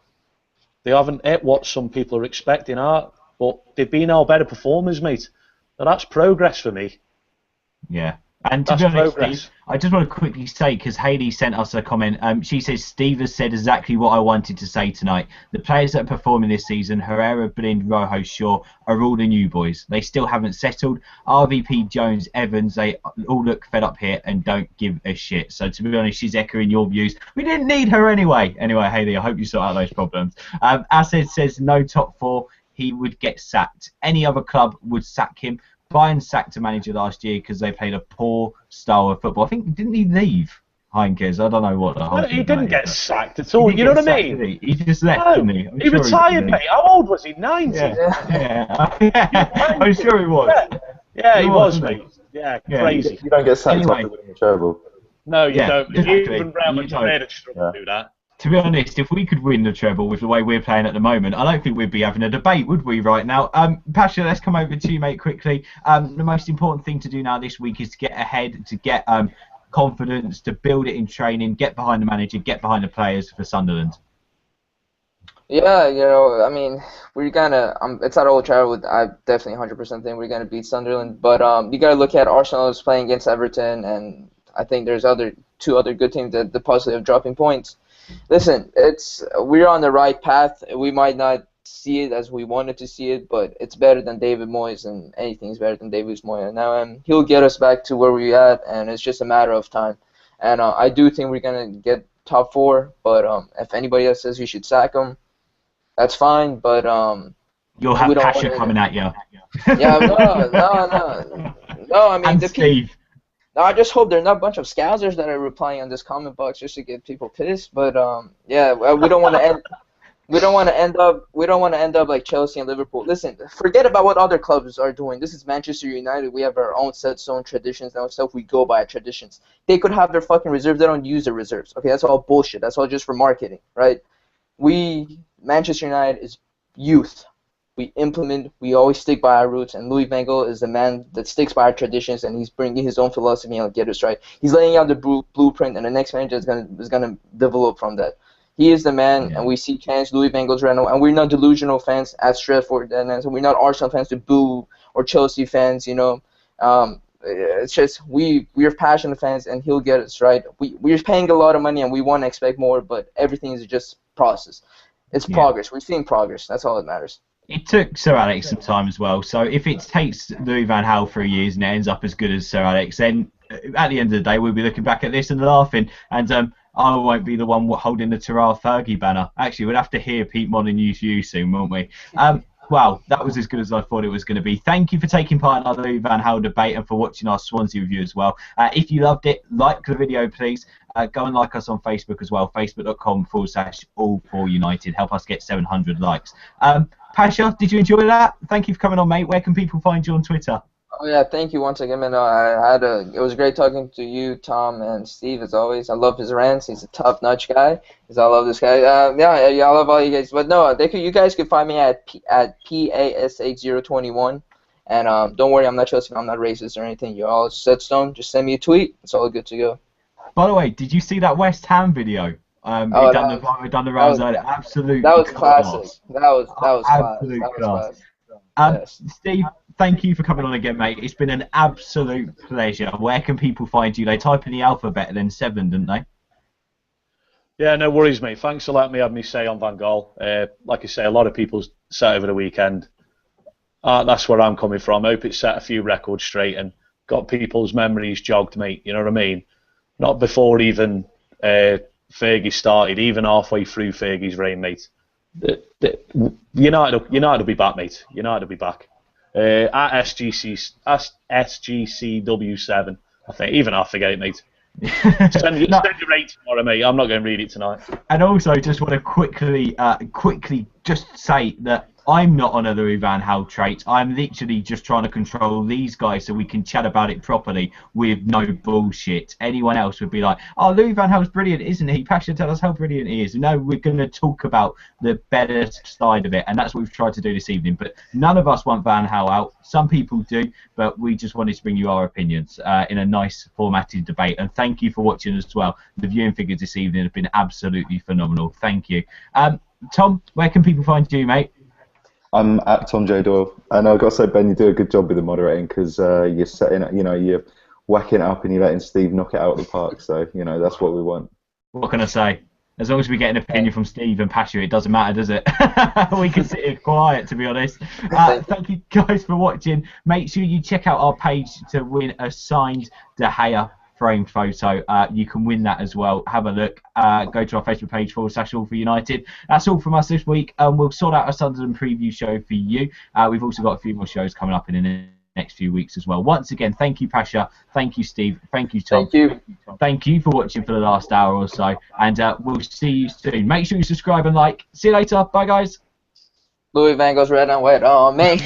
They haven't hit what some people are expecting are, but they've been our better performers, mate. Now that's progress for me. Yeah. And to That's be honest, progress. Steve, I just want to quickly say, because Hayley sent us a comment, she says, Steve has said exactly what I wanted to say tonight. The players that are performing this season, Herrera, Blind, Rojo, Shaw, are all the new boys. They still haven't settled. RVP, Jones, Evans, they all look fed up here and don't give a shit. So to be honest, she's echoing your views. We didn't need her anyway. Anyway, Hayley, I hope you sort out those problems. Asad says, no top four, he would get sacked. Any other club would sack him. Bayern sacked a manager last year because they played a poor style of football. I think, didn't he leave, Heinkes? I don't know what the whole thing He didn't is, get but sacked at all. You know what I mean? He just left, No, didn't he? I'm he sure retired, did. mate. How old was he? 90? Yeah. I'm sure he was. Yeah, he was, wasn't mate. Yeah, Yeah. crazy. You don't get sacked Anyway. after winning the treble. No, you Yeah, don't. exactly. Even Real You Madrid don't. struggle to do that. To be honest, if we could win the treble with the way we're playing at the moment, I don't think we'd be having a debate, would we, right now? Pasha, let's come over to you, mate, quickly. The most important thing to do now this week is to get ahead, to get confidence, to build it in training, get behind the manager, get behind the players for Sunderland. Yeah, you know, I mean, we're gonna. It's not Old Trafford. I definitely 100% think we're gonna beat Sunderland. But you gotta look at Arsenal is playing against Everton, and I think there's two other good teams that the possibility of dropping points. Listen, we're on the right path. We might not see it as we wanted to see it, but it's better than David Moyes, and anything's better than David Moyes. Now, he'll get us back to where we're at, and it's just a matter of time. And I do think we're gonna get top four. But if anybody else says we should sack him, that's fine, but You'll have Pasha coming at you. Yeah, no. I mean, and Steve. No, I just hope they're not a bunch of scousers that are replying on this comment box just to get people pissed. But yeah, we don't want to end. We don't want to end up like Chelsea and Liverpool. Listen, forget about what other clubs are doing. This is Manchester United. We have our own set zone traditions and stuff. We go by traditions. They could have their fucking reserves. They don't use their reserves. Okay, that's all bullshit. That's all just for marketing, right? Manchester United is youth. We always stick by our roots, and Louis van Gaal is the man that sticks by our traditions, and he's bringing his own philosophy and get us right. He's laying out the blueprint, and the next manager is gonna develop from that. He is the man, and we see chance Louis van Gaal's right now, and we're not delusional fans at Stratford, and we're not Arsenal fans to boo or Chelsea fans, you know. It's just we're passionate fans, and he'll get us right. We're paying a lot of money, and we want to expect more, but everything is just process. It's progress. We're seeing progress. That's all that matters. It took Sir Alex some time as well, so if it takes Louis van Gaal 3 years and it ends up as good as Sir Alex, then at the end of the day we'll be looking back at this and laughing, and I won't be the one holding the Terrell Fergie banner. Actually, we'll have to hear Pete Molyneux's you soon, won't we? Well, that was as good as I thought it was going to be. Thank you for taking part in our Louis van Gaal debate and for watching our Swansea review as well. If you loved it, like the video, please. Go and like us on Facebook as well, facebook.com/all4united. Help us get 700 likes. Pasha, did you enjoy that? Thank you for coming on, mate. Where can people find you on Twitter? Oh yeah, thank you once again, man. It was great talking to you, Tom, and Steve as always. I love his rants. He's a top-notch guy. I love this guy. I love all you guys. But no, you guys can find me at PASH021. And don't worry, I'm not Chelsea. I'm not racist or anything. You're all set stone. Just send me a tweet. It's all good to go. By the way, did you see that West Ham video? Done the rounds. Absolute. That was class. classic. That was absolute class. Yes. Steve, thank you for coming on again, mate. It's been an absolute pleasure. Where can people find you? They type in the alphabet and then 7, didn't they? Yeah, no worries, mate. Thanks for letting me have me say on Van Gaal. Like I say, a lot of people said over the weekend. That's where I'm coming from. I hope it set a few records straight and got people's memories jogged, mate. You know what I mean? Not before even Fergie started, even halfway through Fergie's reign, mate. United will be back, mate. United will be back. At SGCW7, I think. Even I forget it, mate. Send your rate tomorrow, mate. I'm not going to read it tonight. And also, just want to quickly just say that I'm not on a Louis van Gaal trait. I'm literally just trying to control these guys so we can chat about it properly with no bullshit. Anyone else would be like, oh, Louis van Gaal's brilliant, isn't he? Pasha, tell us how brilliant he is. No, we're going to talk about the better side of it, and that's what we've tried to do this evening. But none of us want Van Gaal out. Some people do, but we just wanted to bring you our opinions in a nice formatted debate. And thank you for watching as well. The viewing figures this evening have been absolutely phenomenal. Thank you. Tom, where can people find you, mate? I'm at Tom J Doyle, and I've got to say, Ben, you do a good job with the moderating because you're setting, you're whacking it up and you're letting Steve knock it out of the park. So that's what we want. What can I say? As long as we get an opinion from Steve and Pasha, it doesn't matter, does it? We can sit here quiet, to be honest. Thank you guys for watching. Make sure you check out our page to win a signed De Gea framed photo. You can win that as well. Have a look. Go to our Facebook page /All for United. That's all from us this week. We'll sort out a Sunderland preview show for you. We've also got a few more shows coming up in the next few weeks as well. Once again, thank you, Pasha. Thank you, Steve. Thank you, Tom. Thank you. Thank you for watching for the last hour or so. And we'll see you soon. Make sure you subscribe and like. See you later. Bye, guys. Louis Van Gaals red and white on me.